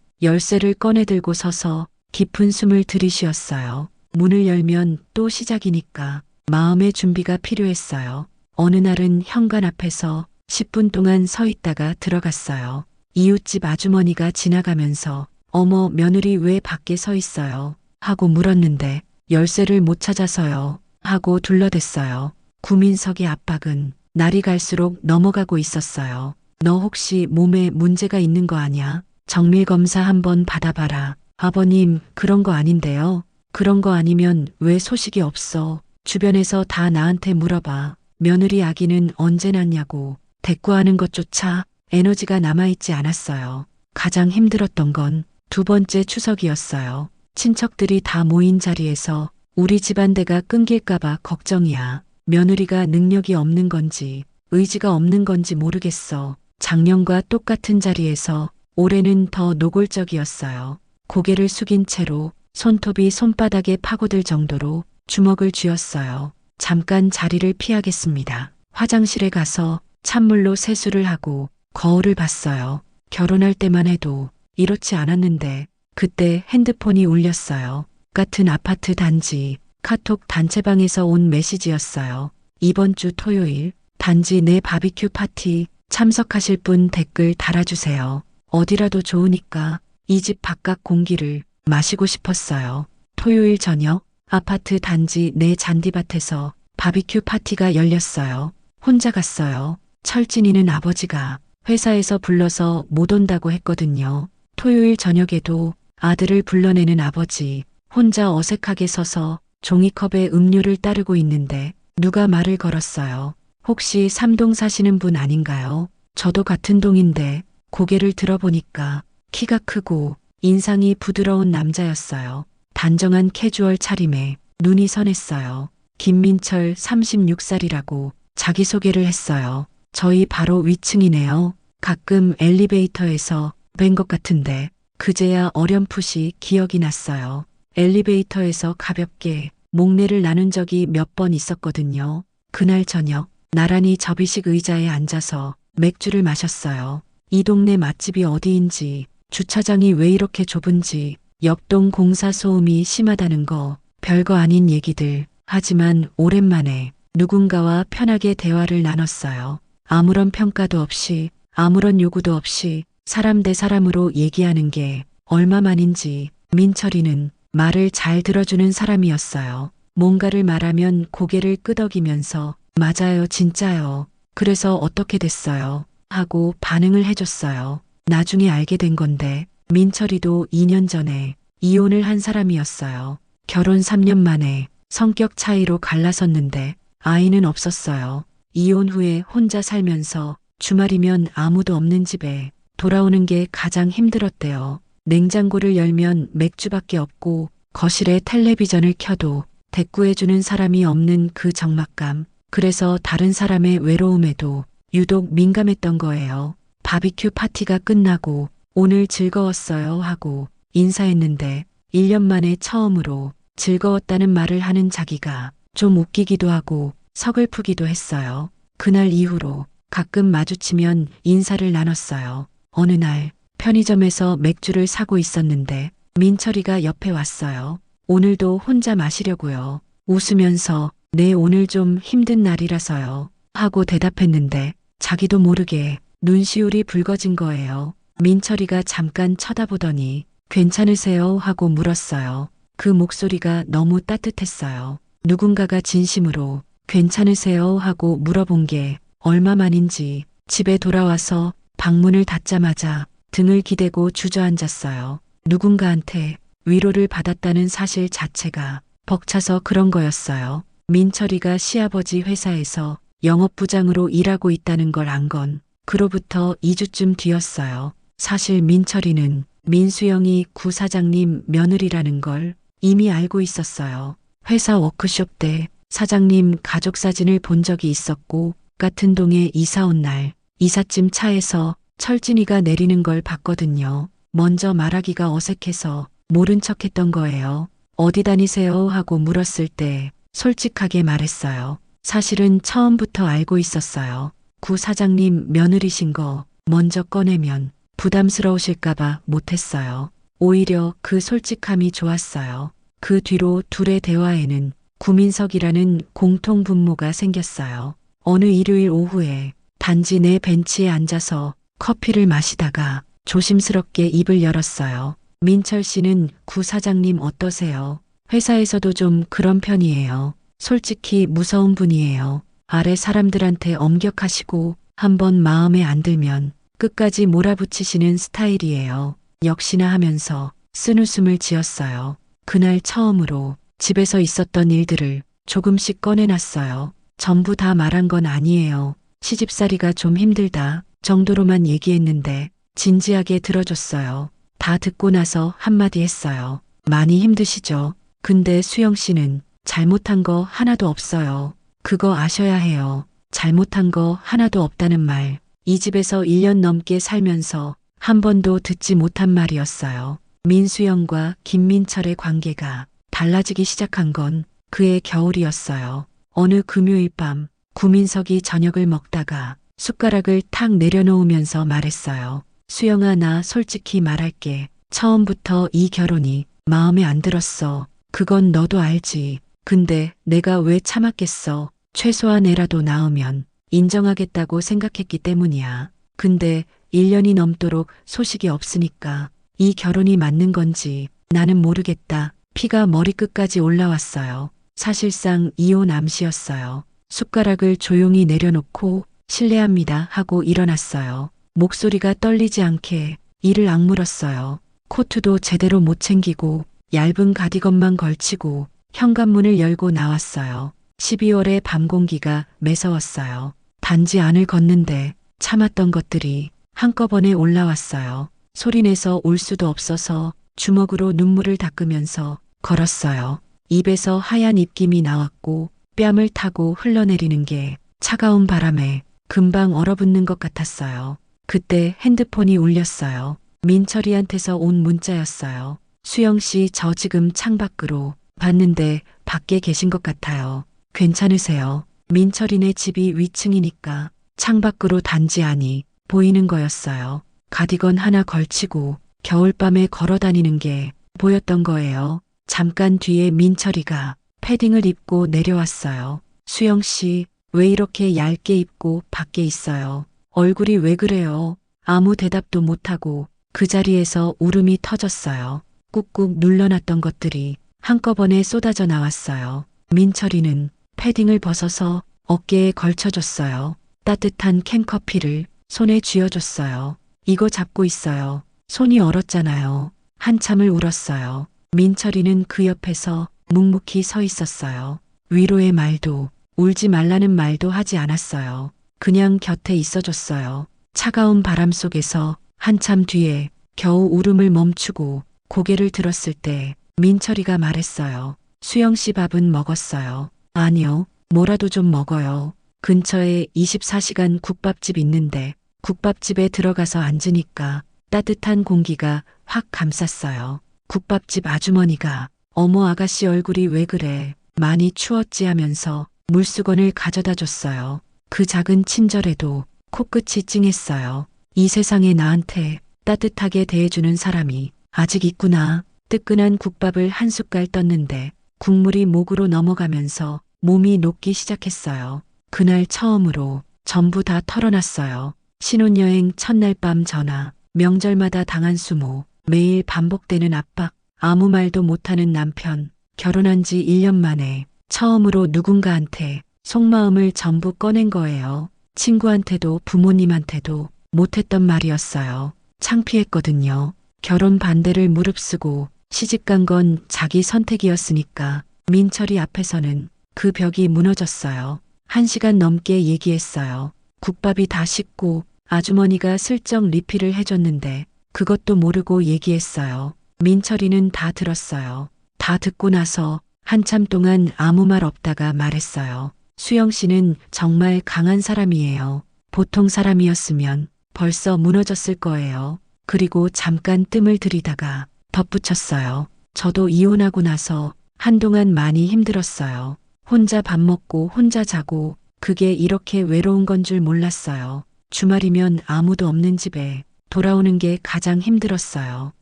열쇠를 꺼내 들고 서서 깊은 숨을 들이쉬었어요. 문을 열면 또 시작이니까 마음의 준비가 필요했어요. 어느 날은 현관 앞에서 10분 동안 서 있다가 들어갔어요. 이웃집 아주머니가 지나가면서 어머, 며느리 왜 밖에 서 있어요? 하고 물었는데 열쇠를 못 찾아서요 하고 둘러댔어요. 구민석의 압박은 날이 갈수록 넘어가고 있었어요. 너 혹시 몸에 문제가 있는 거 아냐? 정밀검사 한번 받아봐라. 아버님, 그런 거 아닌데요. 그런 거 아니면 왜 소식이 없어? 주변에서 다 나한테 물어봐. 며느리 아기는 언제 낳냐고. 대꾸하는 것조차 에너지가 남아있지 않았어요. 가장 힘들었던 건 두 번째 추석이었어요. 친척들이 다 모인 자리에서 우리 집안대가 끊길까봐 걱정이야. 며느리가 능력이 없는 건지 의지가 없는 건지 모르겠어. 작년과 똑같은 자리에서 올해는 더 노골적이었어요. 고개를 숙인 채로 손톱이 손바닥에 파고들 정도로 주먹을 쥐었어요. 잠깐 자리를 피하겠습니다. 화장실에 가서 찬물로 세수를 하고 거울을 봤어요. 결혼할 때만 해도 이렇지 않았는데 그때 핸드폰이 울렸어요. 같은 아파트 단지 카톡 단체방에서 온 메시지였어요. 이번 주 토요일 단지 내 바비큐 파티 참석하실 분 댓글 달아주세요. 어디라도 좋으니까 이 집 바깥 공기를 마시고 싶었어요. 토요일 저녁 아파트 단지 내 잔디밭에서 바비큐 파티가 열렸어요. 혼자 갔어요. 철진이는 아버지가 회사에서 불러서 못 온다고 했거든요. 토요일 저녁에도 아들을 불러내는 아버지, 혼자 어색하게 서서 종이컵에 음료를 따르고 있는데 누가 말을 걸었어요. 혹시 삼동 사시는 분 아닌가요? 저도 같은 동인데 고개를 들어보니까 키가 크고 인상이 부드러운 남자였어요. 단정한 캐주얼 차림에 눈이 선했어요. 김민철 36살이라고 자기소개를 했어요. 저희 바로 위층이네요. 가끔 엘리베이터에서 뵌 것 같은데 그제야 어렴풋이 기억이 났어요. 엘리베이터에서 가볍게 목례를 나눈 적이 몇 번 있었거든요. 그날 저녁 나란히 접이식 의자에 앉아서 맥주를 마셨어요. 이 동네 맛집이 어디인지, 주차장이 왜 이렇게 좁은지, 옆동 공사 소음이 심하다는 거, 별거 아닌 얘기들. 하지만 오랜만에 누군가와 편하게 대화를 나눴어요. 아무런 평가도 없이, 아무런 요구도 없이 사람 대 사람으로 얘기하는 게 얼마만인지 민철이는 말을 잘 들어주는 사람이었어요. 뭔가를 말하면 고개를 끄덕이면서 맞아요, 진짜요. 그래서 어떻게 됐어요? 하고 반응을 해줬어요. 나중에 알게 된 건데 민철이도 2년 전에 이혼을 한 사람이었어요. 결혼 3년 만에 성격 차이로 갈라섰는데 아이는 없었어요. 이혼 후에 혼자 살면서 주말이면 아무도 없는 집에 돌아오는 게 가장 힘들었대요. 냉장고를 열면 맥주밖에 없고 거실에 텔레비전을 켜도 대꾸해주는 사람이 없는 그 적막감. 그래서 다른 사람의 외로움에도 유독 민감했던 거예요. 바비큐 파티가 끝나고 오늘 즐거웠어요 하고 인사했는데 1년 만에 처음으로 즐거웠다는 말을 하는 자기가 좀 웃기기도 하고 서글프기도 했어요. 그날 이후로 가끔 마주치면 인사를 나눴어요. 어느 날 편의점에서 맥주를 사고 있었는데 민철이가 옆에 왔어요. 오늘도 혼자 마시려고요. 웃으면서 네, 오늘 좀 힘든 날이라서요. 하고 대답했는데 자기도 모르게 눈시울이 붉어진 거예요. 민철이가 잠깐 쳐다보더니 괜찮으세요? 하고 물었어요. 그 목소리가 너무 따뜻했어요. 누군가가 진심으로 괜찮으세요? 하고 물어본 게 얼마만인지 집에 돌아와서 방문을 닫자마자 등을 기대고 주저앉았어요. 누군가한테 위로를 받았다는 사실 자체가 벅차서 그런 거였어요. 민철이가 시아버지 회사에서 영업부장으로 일하고 있다는 걸 안 건 그로부터 2주쯤 뒤였어요. 사실 민철이는 민수영이 구 사장님 며느리라는 걸 이미 알고 있었어요. 회사 워크숍 때 사장님 가족 사진을 본 적이 있었고 같은 동에 이사 온 날 이삿짐 차에서 철진이가 내리는 걸 봤거든요. 먼저 말하기가 어색해서 모른 척했던 거예요. 어디 다니세요? 하고 물었을 때 솔직하게 말했어요. 사실은 처음부터 알고 있었어요. 구 사장님 며느리신 거 먼저 꺼내면 부담스러우실까봐 못했어요. 오히려 그 솔직함이 좋았어요. 그 뒤로 둘의 대화에는 구민석이라는 공통 분모가 생겼어요. 어느 일요일 오후에 단지 내 벤치에 앉아서 커피를 마시다가 조심스럽게 입을 열었어요. 민철 씨는 구 사장님 어떠세요? 회사에서도 좀 그런 편이에요. 솔직히 무서운 분이에요. 아래 사람들한테 엄격하시고 한번 마음에 안 들면 끝까지 몰아붙이시는 스타일이에요. 역시나 하면서 쓴웃음을 지었어요. 그날 처음으로 집에서 있었던 일들을 조금씩 꺼내놨어요. 전부 다 말한 건 아니에요. 시집살이가 좀 힘들다 정도로만 얘기했는데 진지하게 들어줬어요. 다 듣고 나서 한마디 했어요. 많이 힘드시죠? 근데 수영 씨는 잘못한 거 하나도 없어요. 그거 아셔야 해요. 잘못한 거 하나도 없다는 말. 이 집에서 1년 넘게 살면서 한 번도 듣지 못한 말이었어요. 민수영과 김민철의 관계가 달라지기 시작한 건 그해 겨울이었어요. 어느 금요일 밤 구민석이 저녁을 먹다가 숟가락을 탁 내려놓으면서 말했어요. 수영아, 나 솔직히 말할게. 처음부터 이 결혼이 마음에 안 들었어. 그건 너도 알지. 근데 내가 왜 참았겠어. 최소한 애라도 낳으면 인정하겠다고 생각했기 때문이야. 근데 1년이 넘도록 소식이 없으니까 이 결혼이 맞는 건지 나는 모르겠다. 피가 머리끝까지 올라왔어요. 사실상 이혼 암시였어요. 숟가락을 조용히 내려놓고 실례합니다 하고 일어났어요. 목소리가 떨리지 않게 이를 악물었어요. 코트도 제대로 못 챙기고 얇은 가디건만 걸치고 현관문을 열고 나왔어요. 12월의 밤 공기가 매서웠어요. 단지 안을 걷는데 참았던 것들이 한꺼번에 올라왔어요. 소리내서 올 수도 없어서 주먹으로 눈물을 닦으면서 걸었어요. 입에서 하얀 입김이 나왔고 뺨을 타고 흘러내리는 게 차가운 바람에 금방 얼어붙는 것 같았어요. 그때 핸드폰이 울렸어요. 민철이한테서 온 문자였어요. 수영 씨, 저 지금 창밖으로 봤는데 밖에 계신 것 같아요. 괜찮으세요? 민철이네 집이 위층이니까 창밖으로 단지 안이 보이는 거였어요. 가디건 하나 걸치고 겨울밤에 걸어 다니는 게 보였던 거예요. 잠깐 뒤에 민철이가 패딩을 입고 내려왔어요. 수영 씨, 왜 이렇게 얇게 입고 밖에 있어요? 얼굴이 왜 그래요? 아무 대답도 못하고 그 자리에서 울음이 터졌어요. 꾹꾹 눌러놨던 것들이 한꺼번에 쏟아져 나왔어요. 민철이는 패딩을 벗어서 어깨에 걸쳐줬어요. 따뜻한 캔커피를 손에 쥐어줬어요. 이거 잡고 있어요. 손이 얼었잖아요. 한참을 울었어요. 민철이는 그 옆에서 묵묵히 서 있었어요. 위로의 말도 울지 말라는 말도 하지 않았어요. 그냥 곁에 있어줬어요. 차가운 바람 속에서 한참 뒤에 겨우 울음을 멈추고 고개를 들었을 때 민철이가 말했어요. 수영 씨 밥은 먹었어요. 아니요, 뭐라도 좀 먹어요. 근처에 24시간 국밥집 있는데 국밥집에 들어가서 앉으니까 따뜻한 공기가 확 감쌌어요. 국밥집 아주머니가 어머 아가씨 얼굴이 왜 그래? 많이 추웠지 하면서 물수건을 가져다 줬어요. 그 작은 친절에도 코끝이 찡했어요. 이 세상에 나한테 따뜻하게 대해주는 사람이 아직 있구나. 뜨끈한 국밥을 한 숟갈 떴는데 국물이 목으로 넘어가면서 몸이 녹기 시작했어요. 그날 처음으로 전부 다 털어놨어요. 신혼여행 첫날 밤 전화, 명절마다 당한 수모, 매일 반복되는 압박, 아무 말도 못하는 남편, 결혼한 지 1년 만에 처음으로 누군가한테 속마음을 전부 꺼낸 거예요. 친구한테도 부모님한테도 못했던 말이었어요. 창피했거든요. 결혼 반대를 무릅쓰고 시집간 건 자기 선택이었으니까 민철이 앞에서는 그 벽이 무너졌어요. 1시간 넘게 얘기했어요. 국밥이 다 식고 아주머니가 슬쩍 리필을 해줬는데 그것도 모르고 얘기했어요. 민철이는 다 들었어요. 다 듣고 나서 한참 동안 아무 말 없다가 말했어요. 수영 씨는 정말 강한 사람이에요. 보통 사람이었으면 벌써 무너졌을 거예요. 그리고 잠깐 뜸을 들이다가 덧붙였어요. 저도 이혼하고 나서 한동안 많이 힘들었어요. 혼자 밥 먹고 혼자 자고 그게 이렇게 외로운 건 줄 몰랐어요. 주말이면 아무도 없는 집에 돌아오는 게 가장 힘들었어요.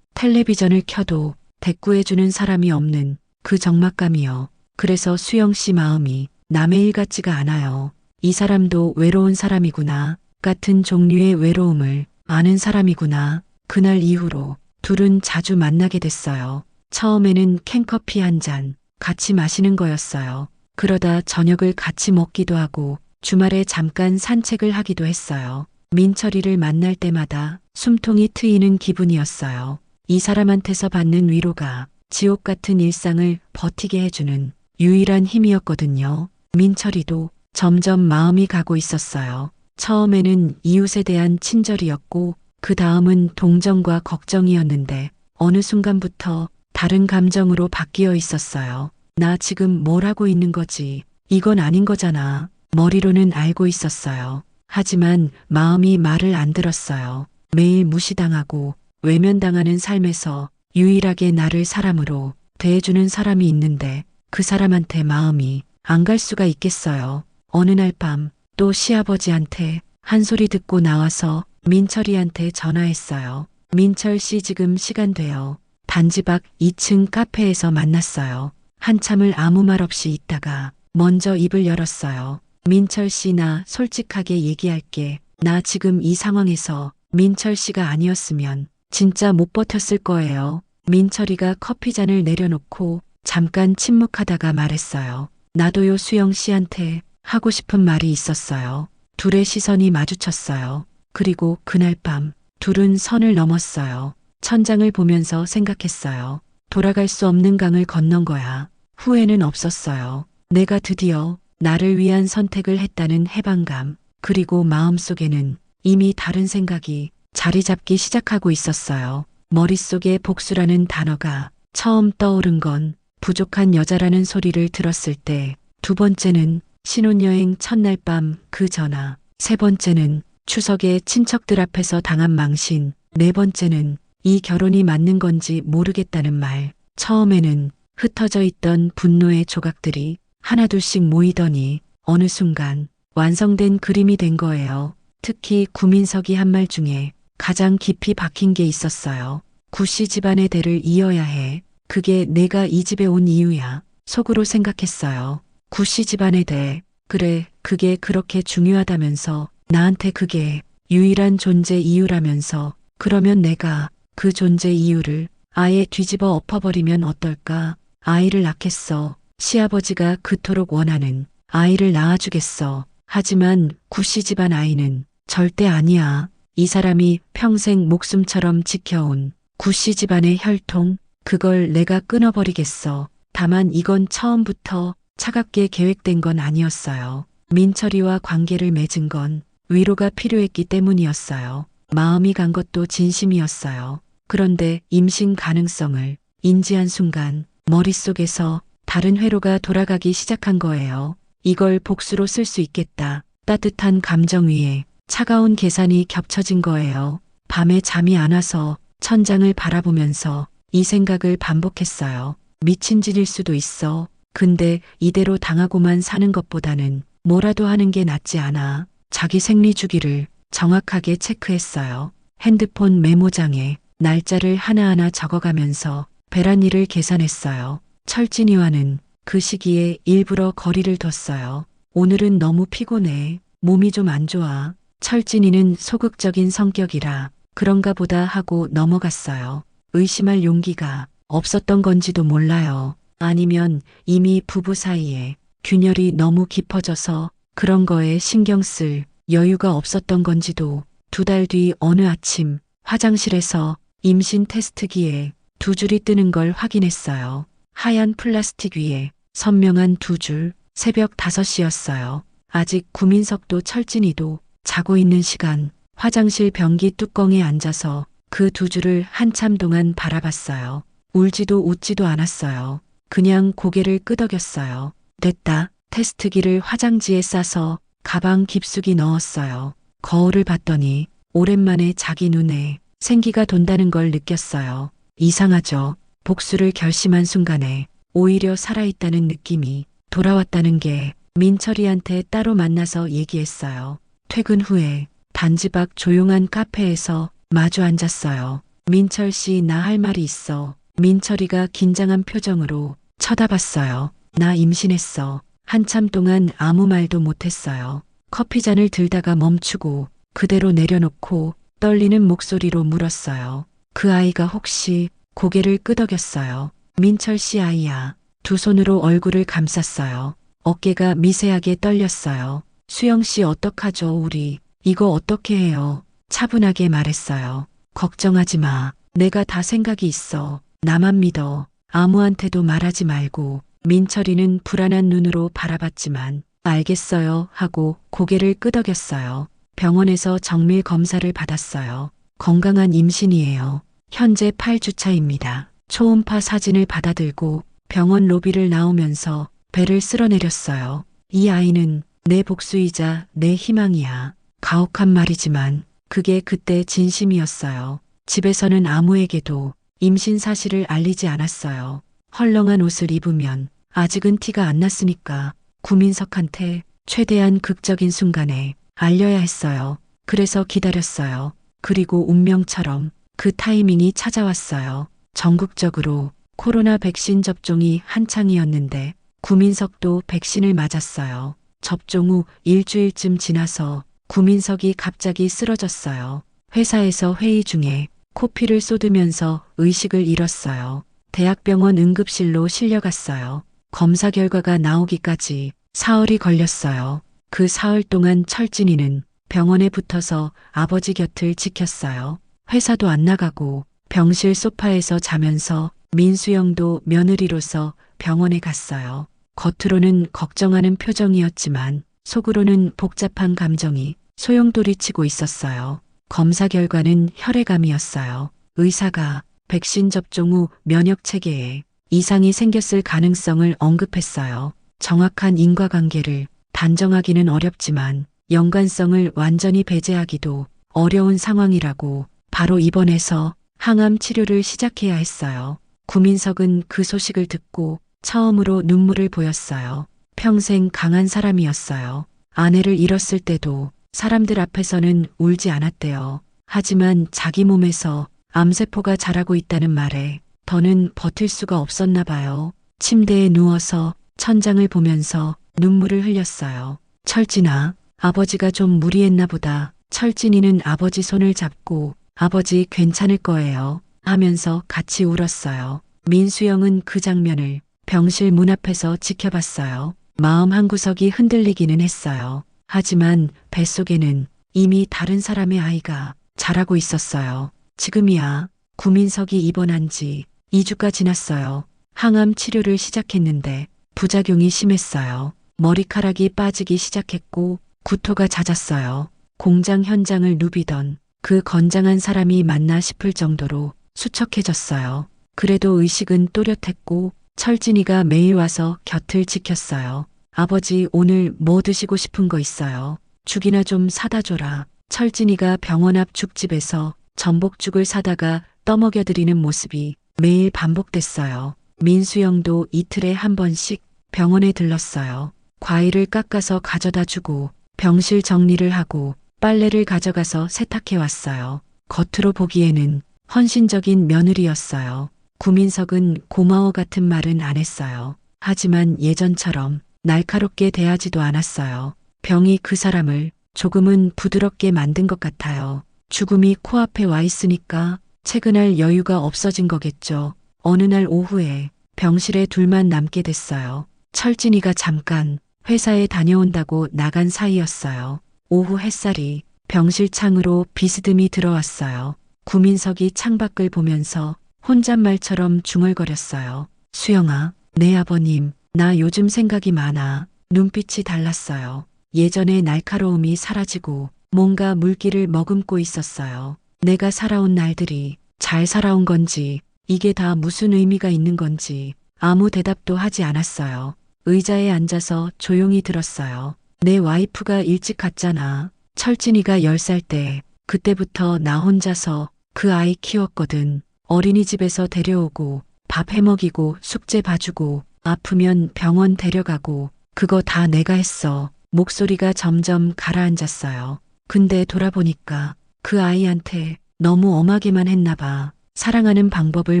텔레비전을 켜도 대꾸해주는 사람이 없는 그 적막감이요. 그래서 수영 씨 마음이 남의 일 같지가 않아요. 이 사람도 외로운 사람이구나. 같은 종류의 외로움을 아는 사람이구나. 그날 이후로 둘은 자주 만나게 됐어요. 처음에는 캔커피 한 잔 같이 마시는 거였어요. 그러다 저녁을 같이 먹기도 하고 주말에 잠깐 산책을 하기도 했어요. 민철이를 만날 때마다 숨통이 트이는 기분이었어요. 이 사람한테서 받는 위로가 지옥 같은 일상을 버티게 해주는 유일한 힘이었거든요. 민철이도 점점 마음이 가고 있었어요. 처음에는 이웃에 대한 친절이었고 그 다음은 동정과 걱정이었는데 어느 순간부터 다른 감정으로 바뀌어 있었어요. 나 지금 뭘 하고 있는 거지? 이건 아닌 거잖아. 머리로는 알고 있었어요. 하지만 마음이 말을 안 들었어요. 매일 무시당하고 외면당하는 삶에서 유일하게 나를 사람으로 대해주는 사람이 있는데 그 사람한테 마음이 안 갈 수가 있겠어요. 어느 날 밤 또 시아버지한테 한 소리 듣고 나와서 민철이한테 전화했어요. 민철 씨 지금 시간 돼요. 단지 밖 2층 카페에서 만났어요. 한참을 아무 말 없이 있다가 먼저 입을 열었어요. 민철 씨 나 솔직하게 얘기할게. 나 지금 이 상황에서 민철 씨가 아니었으면 진짜 못 버텼을 거예요. 민철이가 커피잔을 내려놓고 잠깐 침묵하다가 말했어요. 나도요 수영 씨한테 하고 싶은 말이 있었어요. 둘의 시선이 마주쳤어요. 그리고 그날 밤 둘은 선을 넘었어요. 천장을 보면서 생각했어요. 돌아갈 수 없는 강을 건넌 거야. 후회는 없었어요. 내가 드디어 나를 위한 선택을 했다는 해방감, 그리고 마음속에는 이미 다른 생각이 자리 잡기 시작하고 있었어요. 머릿속에 복수라는 단어가 처음 떠오른 건 부족한 여자라는 소리를 들었을 때, 두 번째는 신혼여행 첫날 밤 그 전화, 세 번째는 추석에 친척들 앞에서 당한 망신, 네 번째는 이 결혼이 맞는 건지 모르겠다는 말. 처음에는 흩어져 있던 분노의 조각들이 하나둘씩 모이더니 어느 순간 완성된 그림이 된 거예요. 특히 구민석이 한 말 중에 가장 깊이 박힌 게 있었어요. 구씨 집안의 대를 이어야 해. 그게 내가 이 집에 온 이유야. 속으로 생각했어요. 구씨 집안의 대. 그래, 그게 그렇게 중요하다면서. 나한테 그게 유일한 존재 이유라면서. 그러면 내가 그 존재 이유를 아예 뒤집어 엎어버리면 어떨까? 아이를 낳겠어. 시아버지가 그토록 원하는 아이를 낳아주겠어. 하지만 구씨 집안 아이는 절대 아니야. 이 사람이 평생 목숨처럼 지켜온 구씨 집안의 혈통, 그걸 내가 끊어버리겠어. 다만 이건 처음부터 차갑게 계획된 건 아니었어요. 민철이와 관계를 맺은 건 위로가 필요했기 때문이었어요. 마음이 간 것도 진심이었어요. 그런데 임신 가능성을 인지한 순간 머릿속에서 다른 회로가 돌아가기 시작한 거예요. 이걸 복수로 쓸 수 있겠다. 따뜻한 감정 위에 차가운 계산이 겹쳐진 거예요. 밤에 잠이 안 와서 천장을 바라보면서 이 생각을 반복했어요. 미친 짓일 수도 있어. 근데 이대로 당하고만 사는 것보다는 뭐라도 하는 게 낫지 않아. 자기 생리 주기를 정확하게 체크했어요. 핸드폰 메모장에 날짜를 하나하나 적어가면서 배란일을 계산했어요. 철진이와는 그 시기에 일부러 거리를 뒀어요. 오늘은 너무 피곤해. 몸이 좀 안 좋아. 철진이는 소극적인 성격이라 그런가 보다 하고 넘어갔어요. 의심할 용기가 없었던 건지도 몰라요. 아니면 이미 부부 사이에 균열이 너무 깊어져서 그런 거에 신경 쓸 여유가 없었던 건지도. 2달 뒤 어느 아침 화장실에서 임신 테스트기에 2줄이 뜨는 걸 확인했어요. 하얀 플라스틱 위에 선명한 2줄. 새벽 5시였어요. 아직 구민석도 철진이도 자고 있는 시간. 화장실 변기 뚜껑에 앉아서 그 2줄을 한참 동안 바라봤어요. 울지도 웃지도 않았어요. 그냥 고개를 끄덕였어요. 됐다. 테스트기를 화장지에 싸서 가방 깊숙이 넣었어요. 거울을 봤더니 오랜만에 자기 눈에 생기가 돈다는 걸 느꼈어요. 이상하죠. 복수를 결심한 순간에 오히려 살아있다는 느낌이 돌아왔다는 게. 민철이한테 따로 만나서 얘기했어요. 퇴근 후에 단지 밖 조용한 카페에서 마주 앉았어요. 민철 씨, 나 할 말이 있어. 민철이가 긴장한 표정으로 쳐다봤어요. 나 임신했어. 한참 동안 아무 말도 못했어요. 커피잔을 들다가 멈추고 그대로 내려놓고 떨리는 목소리로 물었어요. 그 아이가 혹시? 고개를 끄덕였어요. 민철 씨 아이야. 2 손으로 얼굴을 감쌌어요. 어깨가 미세하게 떨렸어요. 수영 씨 어떡하죠 우리. 이거 어떻게 해요? 차분하게 말했어요. 걱정하지 마. 내가 다 생각이 있어. 나만 믿어. 아무한테도 말하지 말고. 민철이는 불안한 눈으로 바라봤지만 알겠어요 하고 고개를 끄덕였어요. 병원에서 정밀 검사를 받았어요. 건강한 임신이에요. 현재 8주차입니다. 초음파 사진을 받아들고 병원 로비를 나오면서 배를 쓸어내렸어요. 이 아이는 내 복수이자 내 희망이야. 가혹한 말이지만 그게 그때 진심이었어요. 집에서는 아무에게도 임신 사실을 알리지 않았어요. 헐렁한 옷을 입으면 아직은 티가 안 났으니까 구민석한테 최대한 극적인 순간에 알려야 했어요. 그래서 기다렸어요. 그리고 운명처럼 그 타이밍이 찾아왔어요. 전국적으로 코로나 백신 접종이 한창이었는데 구민석도 백신을 맞았어요. 접종 후 일주일쯤 지나서 구민석이 갑자기 쓰러졌어요. 회사에서 회의 중에 코피를 쏟으면서 의식을 잃었어요. 대학병원 응급실로 실려갔어요. 검사 결과가 나오기까지 사흘이 걸렸어요. 그 사흘 동안 철진이는 병원에 붙어서 아버지 곁을 지켰어요. 회사도 안 나가고 병실 소파에서 자면서 민수영도 며느리로서 병원에 갔어요. 겉으로는 걱정하는 표정이었지만 속으로는 복잡한 감정이 소용돌이치고 있었어요. 검사 결과는 혈액암이었어요. 의사가 백신 접종 후 면역 체계에 이상이 생겼을 가능성을 언급했어요. 정확한 인과관계를 단정하기는 어렵지만 연관성을 완전히 배제하기도 어려운 상황이라고 바로 입원해서 항암 치료를 시작해야 했어요. 구민석은 그 소식을 듣고 처음으로 눈물을 보였어요. 평생 강한 사람이었어요. 아내를 잃었을 때도 사람들 앞에서는 울지 않았대요. 하지만 자기 몸에서 암세포가 자라고 있다는 말에 더는 버틸 수가 없었나 봐요. 침대에 누워서 천장을 보면서 눈물을 흘렸어요. 철진아, 아버지가 좀 무리했나 보다. 철진이는 아버지 손을 잡고 아버지 괜찮을 거예요 하면서 같이 울었어요. 민수영은 그 장면을 병실 문 앞에서 지켜봤어요. 마음 한구석이 흔들리기는 했어요. 하지만 뱃속에는 이미 다른 사람의 아이가 자라고 있었어요. 지금이야. 구민석이 입원한 지 2주가 지났어요. 항암 치료를 시작했는데 부작용이 심했어요. 머리카락이 빠지기 시작했고 구토가 잦았어요. 공장 현장을 누비던 그 건장한 사람이 맞나 싶을 정도로 수척해졌어요. 그래도 의식은 또렷했고 철진이가 매일 와서 곁을 지켰어요. 아버지 오늘 뭐 드시고 싶은 거 있어요? 죽이나 좀 사다 줘라. 철진이가 병원 앞 죽집에서 전복죽을 사다가 떠먹여드리는 모습이 매일 반복됐어요. 민수영도 이틀에 한 번씩 병원에 들렀어요. 과일을 깎아서 가져다 주고 병실 정리를 하고 빨래를 가져가서 세탁해 왔어요. 겉으로 보기에는 헌신적인 며느리였어요. 구민석은 고마워 같은 말은 안 했어요. 하지만 예전처럼 날카롭게 대하지도 않았어요. 병이 그 사람을 조금은 부드럽게 만든 것 같아요. 죽음이 코앞에 와 있으니까 퇴근할 여유가 없어진 거겠죠. 어느 날 오후에 병실에 둘만 남게 됐어요. 철진이가 잠깐 회사에 다녀온다고 나간 사이였어요. 오후 햇살이 병실 창으로 비스듬히 들어왔어요. 구민석이 창밖을 보면서 혼잣말처럼 중얼거렸어요. 수영아, 내 아버님, 나 요즘 생각이 많아. 눈빛이 달랐어요. 예전의 날카로움이 사라지고 뭔가 물기를 머금고 있었어요. 내가 살아온 날들이 잘 살아온 건지, 이게 다 무슨 의미가 있는 건지 아무 대답도 하지 않았어요. 의자에 앉아서 조용히 들었어요. 내 와이프가 일찍 갔잖아. 철진이가 10살 때 그때부터 나 혼자서 그 아이 키웠거든. 어린이집에서 데려오고 밥 해먹이고 숙제 봐주고 아프면 병원 데려가고 그거 다 내가 했어. 목소리가 점점 가라앉았어요. 근데 돌아보니까 그 아이한테 너무 엄하게만 했나 봐. 사랑하는 방법을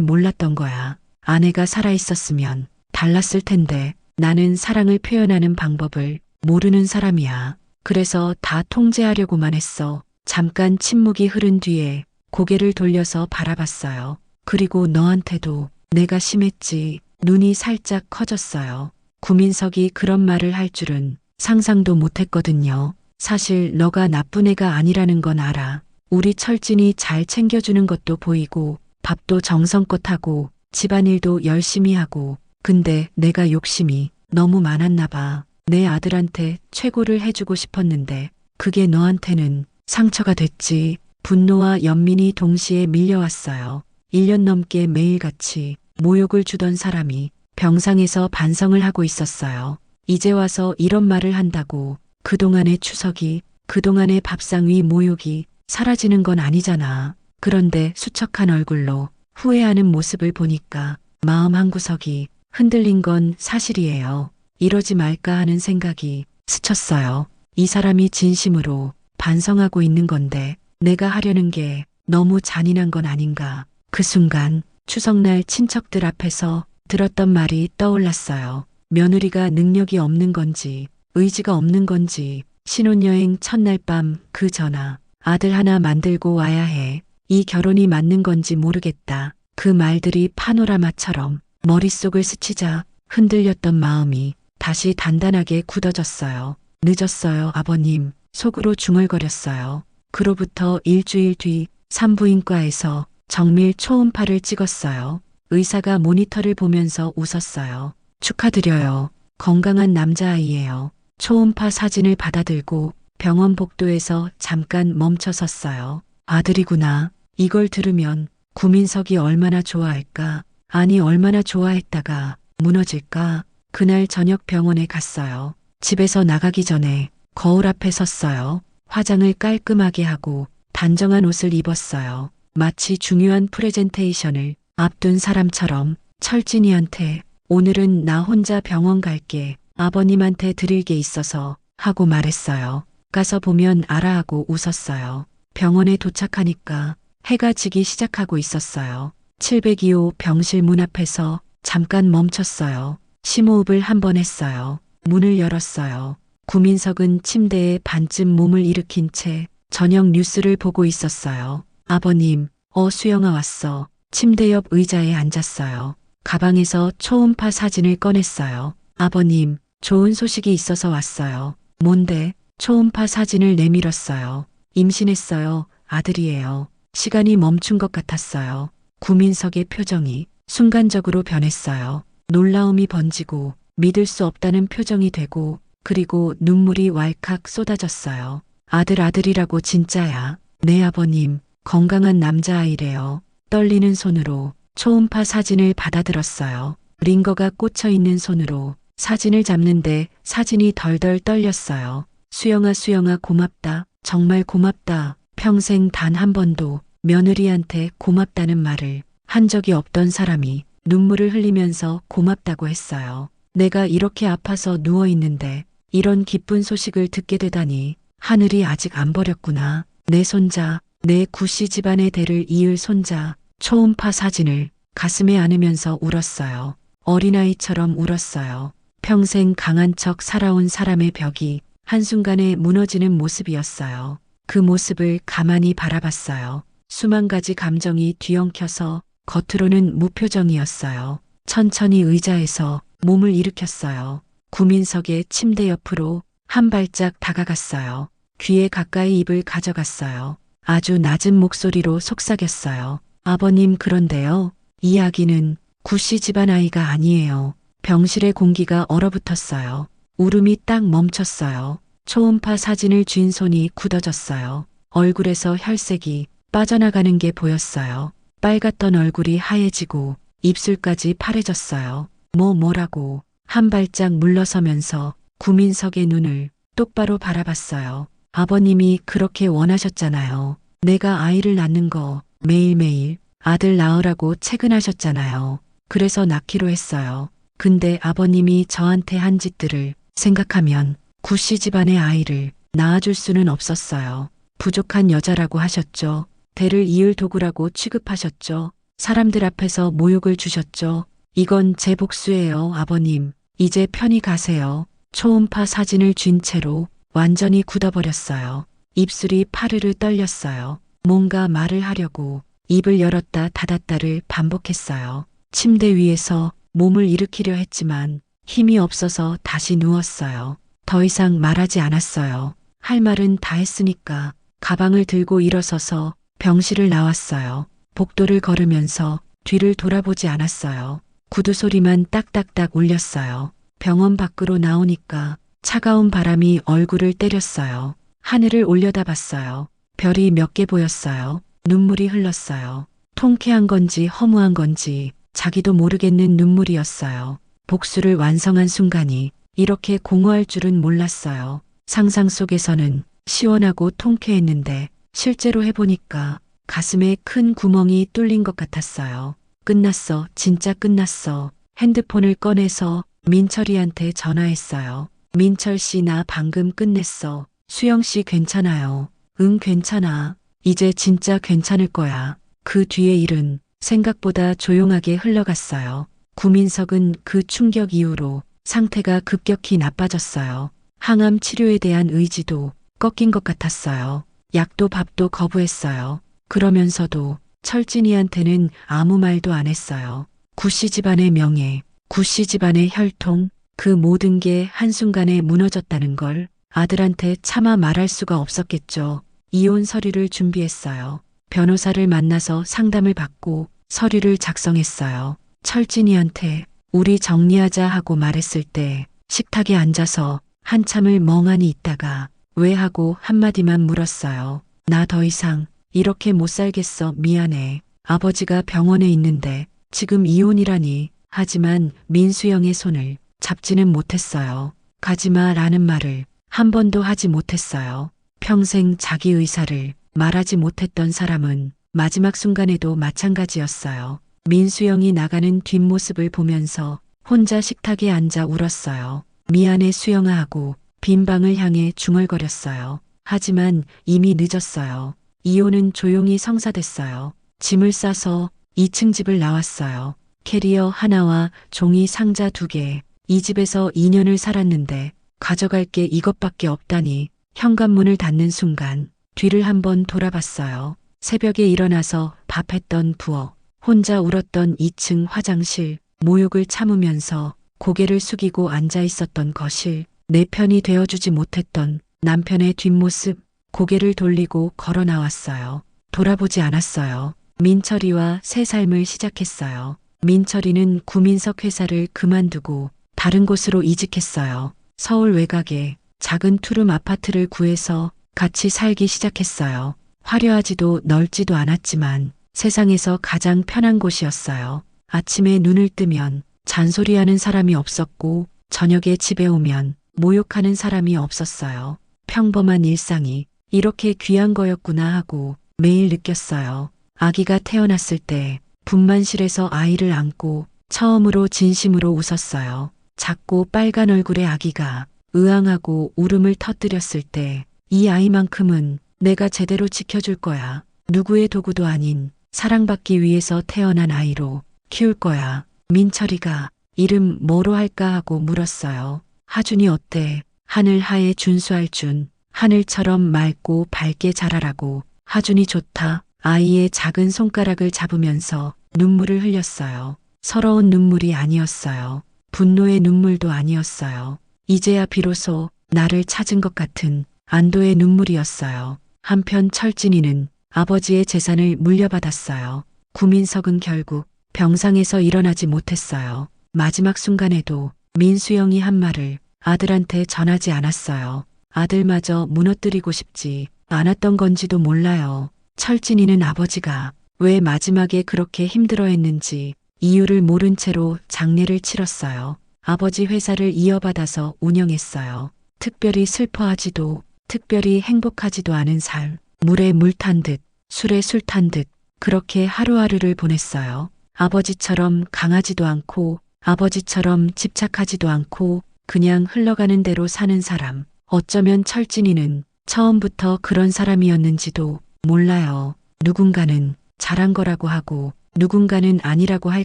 몰랐던 거야. 아내가 살아있었으면 달랐을 텐데 나는 사랑을 표현하는 방법을 모르는 사람이야. 그래서 다 통제하려고만 했어. 잠깐 침묵이 흐른 뒤에 고개를 돌려서 바라봤어요. 그리고 너한테도 내가 심했지. 눈이 살짝 커졌어요. 구민석이 그런 말을 할 줄은 상상도 못했거든요. 사실 너가 나쁜 애가 아니라는 건 알아. 우리 철진이 잘 챙겨주는 것도 보이고 밥도 정성껏 하고 집안일도 열심히 하고 근데 내가 욕심이 너무 많았나 봐. 내 아들한테 최고를 해주고 싶었는데 그게 너한테는 상처가 됐지. 분노와 연민이 동시에 밀려왔어요. 1년 넘게 매일같이 모욕을 주던 사람이 병상에서 반성을 하고 있었어요. 이제 와서 이런 말을 한다고 그동안의 추석이, 그동안의 밥상 위 모욕이 사라지는 건 아니잖아. 그런데 수척한 얼굴로 후회하는 모습을 보니까 마음 한구석이 흔들린 건 사실이에요. 이러지 말까 하는 생각이 스쳤어요. 이 사람이 진심으로 반성하고 있는 건데 내가 하려는 게 너무 잔인한 건 아닌가. 그 순간 추석날 친척들 앞에서 들었던 말이 떠올랐어요. 며느리가 능력이 없는 건지 의지가 없는 건지 신혼여행 첫날 밤 그 전화 아들 하나 만들고 와야 해. 이 결혼이 맞는 건지 모르겠다. 그 말들이 파노라마처럼 머릿속을 스치자 흔들렸던 마음이 다시 단단하게 굳어졌어요. 늦었어요, 아버님. 속으로 중얼거렸어요. 그로부터 일주일 뒤 산부인과에서 정밀 초음파를 찍었어요. 의사가 모니터를 보면서 웃었어요. 축하드려요. 건강한 남자아이예요. 초음파 사진을 받아들고 병원 복도에서 잠깐 멈춰섰어요. 아들이구나. 이걸 들으면 구민석이 얼마나 좋아할까? 아니 얼마나 좋아했다가 무너질까? 그날 저녁 병원에 갔어요. 집에서 나가기 전에 거울 앞에 섰어요. 화장을 깔끔하게 하고 단정한 옷을 입었어요. 마치 중요한 프레젠테이션을 앞둔 사람처럼 철진이한테 오늘은 나 혼자 병원 갈게. 아버님한테 드릴 게 있어서 하고 말했어요. 가서 보면 알아 하고 웃었어요. 병원에 도착하니까 해가 지기 시작하고 있었어요. 702호 병실 문 앞에서 잠깐 멈췄어요. 심호흡을 한 번 했어요. 문을 열었어요. 구민석은 침대에 반쯤 몸을 일으킨 채 저녁 뉴스를 보고 있었어요. 아버님, 수영아 왔어. 침대 옆 의자에 앉았어요. 가방에서 초음파 사진을 꺼냈어요. 아버님, 좋은 소식이 있어서 왔어요. 뭔데? 초음파 사진을 내밀었어요. 임신했어요. 아들이에요. 시간이 멈춘 것 같았어요. 구민석의 표정이 순간적으로 변했어요. 놀라움이 번지고 믿을 수 없다는 표정이 되고 그리고 눈물이 왈칵 쏟아졌어요. 아들이라고 진짜야. 네 아버님, 건강한 남자아이래요. 떨리는 손으로 초음파 사진을 받아들었어요. 링거가 꽂혀 있는 손으로 사진을 잡는데 사진이 덜덜 떨렸어요. 수영아 고맙다. 정말 고맙다. 평생 단 한 번도 며느리한테 고맙다는 말을 한 적이 없던 사람이 눈물을 흘리면서 고맙다고 했어요. 내가 이렇게 아파서 누워 있는데 이런 기쁜 소식을 듣게 되다니 하늘이 아직 안 버렸구나. 내 손자, 내 구씨 집안의 대를 이을 손자, 초음파 사진을 가슴에 안으면서 울었어요. 어린아이처럼 울었어요. 평생 강한 척 살아온 사람의 벽이 한순간에 무너지는 모습이었어요. 그 모습을 가만히 바라봤어요. 수만 가지 감정이 뒤엉켜서 겉으로는 무표정이었어요. 천천히 의자에서 몸을 일으켰어요. 구민석의 침대 옆으로 한 발짝 다가갔어요. 귀에 가까이 입을 가져갔어요. 아주 낮은 목소리로 속삭였어요. 아버님, 그런데요. 이 아기는 구씨 집안 아이가 아니에요. 병실의 공기가 얼어붙었어요. 울음이 딱 멈췄어요. 초음파 사진을 쥔 손이 굳어졌어요. 얼굴에서 혈색이 빠져나가는 게 보였어요. 빨갛던 얼굴이 하얘지고 입술까지 파래졌어요. 뭐라고 한 발짝 물러서면서 구민석의 눈을 똑바로 바라봤어요. 아버님이 그렇게 원하셨잖아요. 내가 아이를 낳는 거 매일매일 아들 낳으라고 채근하셨잖아요. 그래서 낳기로 했어요. 근데 아버님이 저한테 한 짓들을 생각하면 구씨 집안의 아이를 낳아줄 수는 없었어요. 부족한 여자라고 하셨죠. 대를 이을 도구라고 취급하셨죠. 사람들 앞에서 모욕을 주셨죠. 이건 제 복수예요, 아버님. 이제 편히 가세요. 초음파 사진을 쥔 채로 완전히 굳어버렸어요. 입술이 파르르 떨렸어요. 뭔가 말을 하려고 입을 열었다 닫았다를 반복했어요. 침대 위에서 몸을 일으키려 했지만 힘이 없어서 다시 누웠어요. 더 이상 말하지 않았어요. 할 말은 다 했으니까 가방을 들고 일어서서 병실을 나왔어요. 복도를 걸으면서 뒤를 돌아보지 않았어요. 구두 소리만 딱딱딱 울렸어요. 병원 밖으로 나오니까 차가운 바람이 얼굴을 때렸어요. 하늘을 올려다봤어요. 별이 몇 개 보였어요. 눈물이 흘렀어요. 통쾌한 건지 허무한 건지 자기도 모르겠는 눈물이었어요. 복수를 완성한 순간이 이렇게 공허할 줄은 몰랐어요. 상상 속에서는 시원하고 통쾌했는데 실제로 해보니까 가슴에 큰 구멍이 뚫린 것 같았어요. 끝났어. 진짜 끝났어. 핸드폰을 꺼내서 민철이한테 전화했어요. 민철 씨, 나 방금 끝냈어. 수영 씨 괜찮아요. 응, 괜찮아. 이제 진짜 괜찮을 거야. 그 뒤의 일은 생각보다 조용하게 흘러갔어요. 구민석은 그 충격 이후로 상태가 급격히 나빠졌어요. 항암 치료에 대한 의지도 꺾인 것 같았어요. 약도 밥도 거부했어요. 그러면서도 철진이한테는 아무 말도 안 했어요. 구씨 집안의 명예, 구씨 집안의 혈통, 그 모든 게 한순간에 무너졌다는 걸 아들한테 차마 말할 수가 없었겠죠. 이혼 서류를 준비했어요. 변호사를 만나서 상담을 받고 서류를 작성했어요. 철진이한테 우리 정리하자 하고 말했을 때 식탁에 앉아서 한참을 멍하니 있다가 왜 하고 한마디만 물었어요. 나 더 이상 이렇게 못 살겠어. 미안해. 아버지가 병원에 있는데 지금 이혼이라니. 하지만 민수영의 손을 잡지는 못했어요. 가지마 라는 말을 한 번도 하지 못했어요. 평생 자기 의사를 말하지 못했던 사람은 마지막 순간에도 마찬가지였어요. 민수영이 나가는 뒷모습을 보면서 혼자 식탁에 앉아 울었어요. 미안해 수영아 하고 빈 방을 향해 중얼거렸어요. 하지만 이미 늦었어요. 이혼은 조용히 성사됐어요. 짐을 싸서 2층 집을 나왔어요. 캐리어 하나와 종이 상자 2개. 이 집에서 2년을 살았는데 가져갈 게 이것밖에 없다니. 현관문을 닫는 순간 뒤를 한번 돌아봤어요. 새벽에 일어나서 밥했던 부엌, 혼자 울었던 2층 화장실, 모욕을 참으면서 고개를 숙이고 앉아 있었던 거실, 내 편이 되어주지 못했던 남편의 뒷모습, 고개를 돌리고 걸어 나왔어요. 돌아보지 않았어요. 민철이와 새 삶을 시작했어요. 민철이는 구민석 회사를 그만두고 다른 곳으로 이직했어요. 서울 외곽에 작은 투룸 아파트를 구해서 같이 살기 시작했어요. 화려하지도 넓지도 않았지만 세상에서 가장 편한 곳이었어요. 아침에 눈을 뜨면 잔소리하는 사람이 없었고 저녁에 집에 오면 모욕하는 사람이 없었어요. 평범한 일상이 이렇게 귀한 거였구나 하고 매일 느꼈어요. 아기가 태어났을 때 분만실에서 아이를 안고 처음으로 진심으로 웃었어요. 작고 빨간 얼굴의 아기가 의앙하고 울음을 터뜨렸을 때 이 아이만큼은 내가 제대로 지켜줄 거야. 누구의 도구도 아닌 사랑받기 위해서 태어난 아이로 키울 거야. 민철이가 이름 뭐로 할까 하고 물었어요. 하준이 어때? 하늘 하에 준수할 준. 하늘처럼 맑고 밝게 자라라고. 하준이 좋다. 아이의 작은 손가락을 잡으면서 눈물을 흘렸어요. 서러운 눈물이 아니었어요. 분노의 눈물도 아니었어요. 이제야 비로소 나를 찾은 것 같은 안도의 눈물이었어요. 한편 철진이는 아버지의 재산을 물려받았어요. 구민석은 결국 병상에서 일어나지 못했어요. 마지막 순간에도 민수영이 한 말을 아들한테 전하지 않았어요. 아들마저 무너뜨리고 싶지 않았던 건지도 몰라요. 철진이는 아버지가 왜 마지막에 그렇게 힘들어했는지 이유를 모른 채로 장례를 치렀어요. 아버지 회사를 이어받아서 운영했어요. 특별히 슬퍼하지도 특별히 행복하지도 않은 삶. 물에 물 탄 듯 술에 술 탄 듯 그렇게 하루하루를 보냈어요. 아버지처럼 강하지도 않고 아버지처럼 집착하지도 않고 그냥 흘러가는 대로 사는 사람. 어쩌면 철진이는 처음부터 그런 사람이었는지도 몰라요. 누군가는 잘한 거라고 하고 누군가는 아니라고 할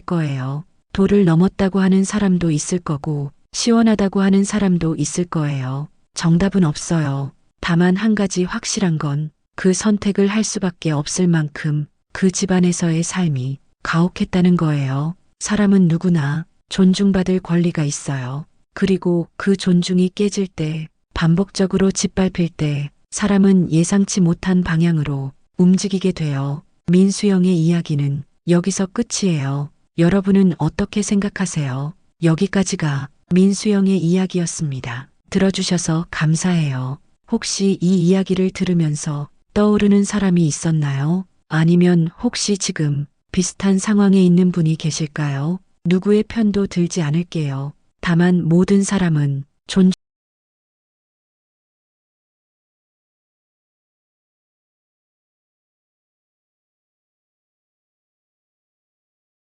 거예요. 도를 넘었다고 하는 사람도 있을 거고 시원하다고 하는 사람도 있을 거예요. 정답은 없어요. 다만 한 가지 확실한 건 그 선택을 할 수밖에 없을 만큼 그 집안에서의 삶이 가혹했다는 거예요. 사람은 누구나 존중받을 권리가 있어요. 그리고 그 존중이 깨질 때, 반복적으로 짓밟힐 때 사람은 예상치 못한 방향으로 움직이게 돼요. 민수영의 이야기는 여기서 끝이에요. 여러분은 어떻게 생각하세요? 여기까지가 민수영의 이야기였습니다. 들어주셔서 감사해요. 혹시 이 이야기를 들으면서 떠오르는 사람이 있었나요? 아니면 혹시 지금 비슷한 상황에 있는 분이 계실까요? 누구의 편도 들지 않을게요. 다만 모든 사람은 존중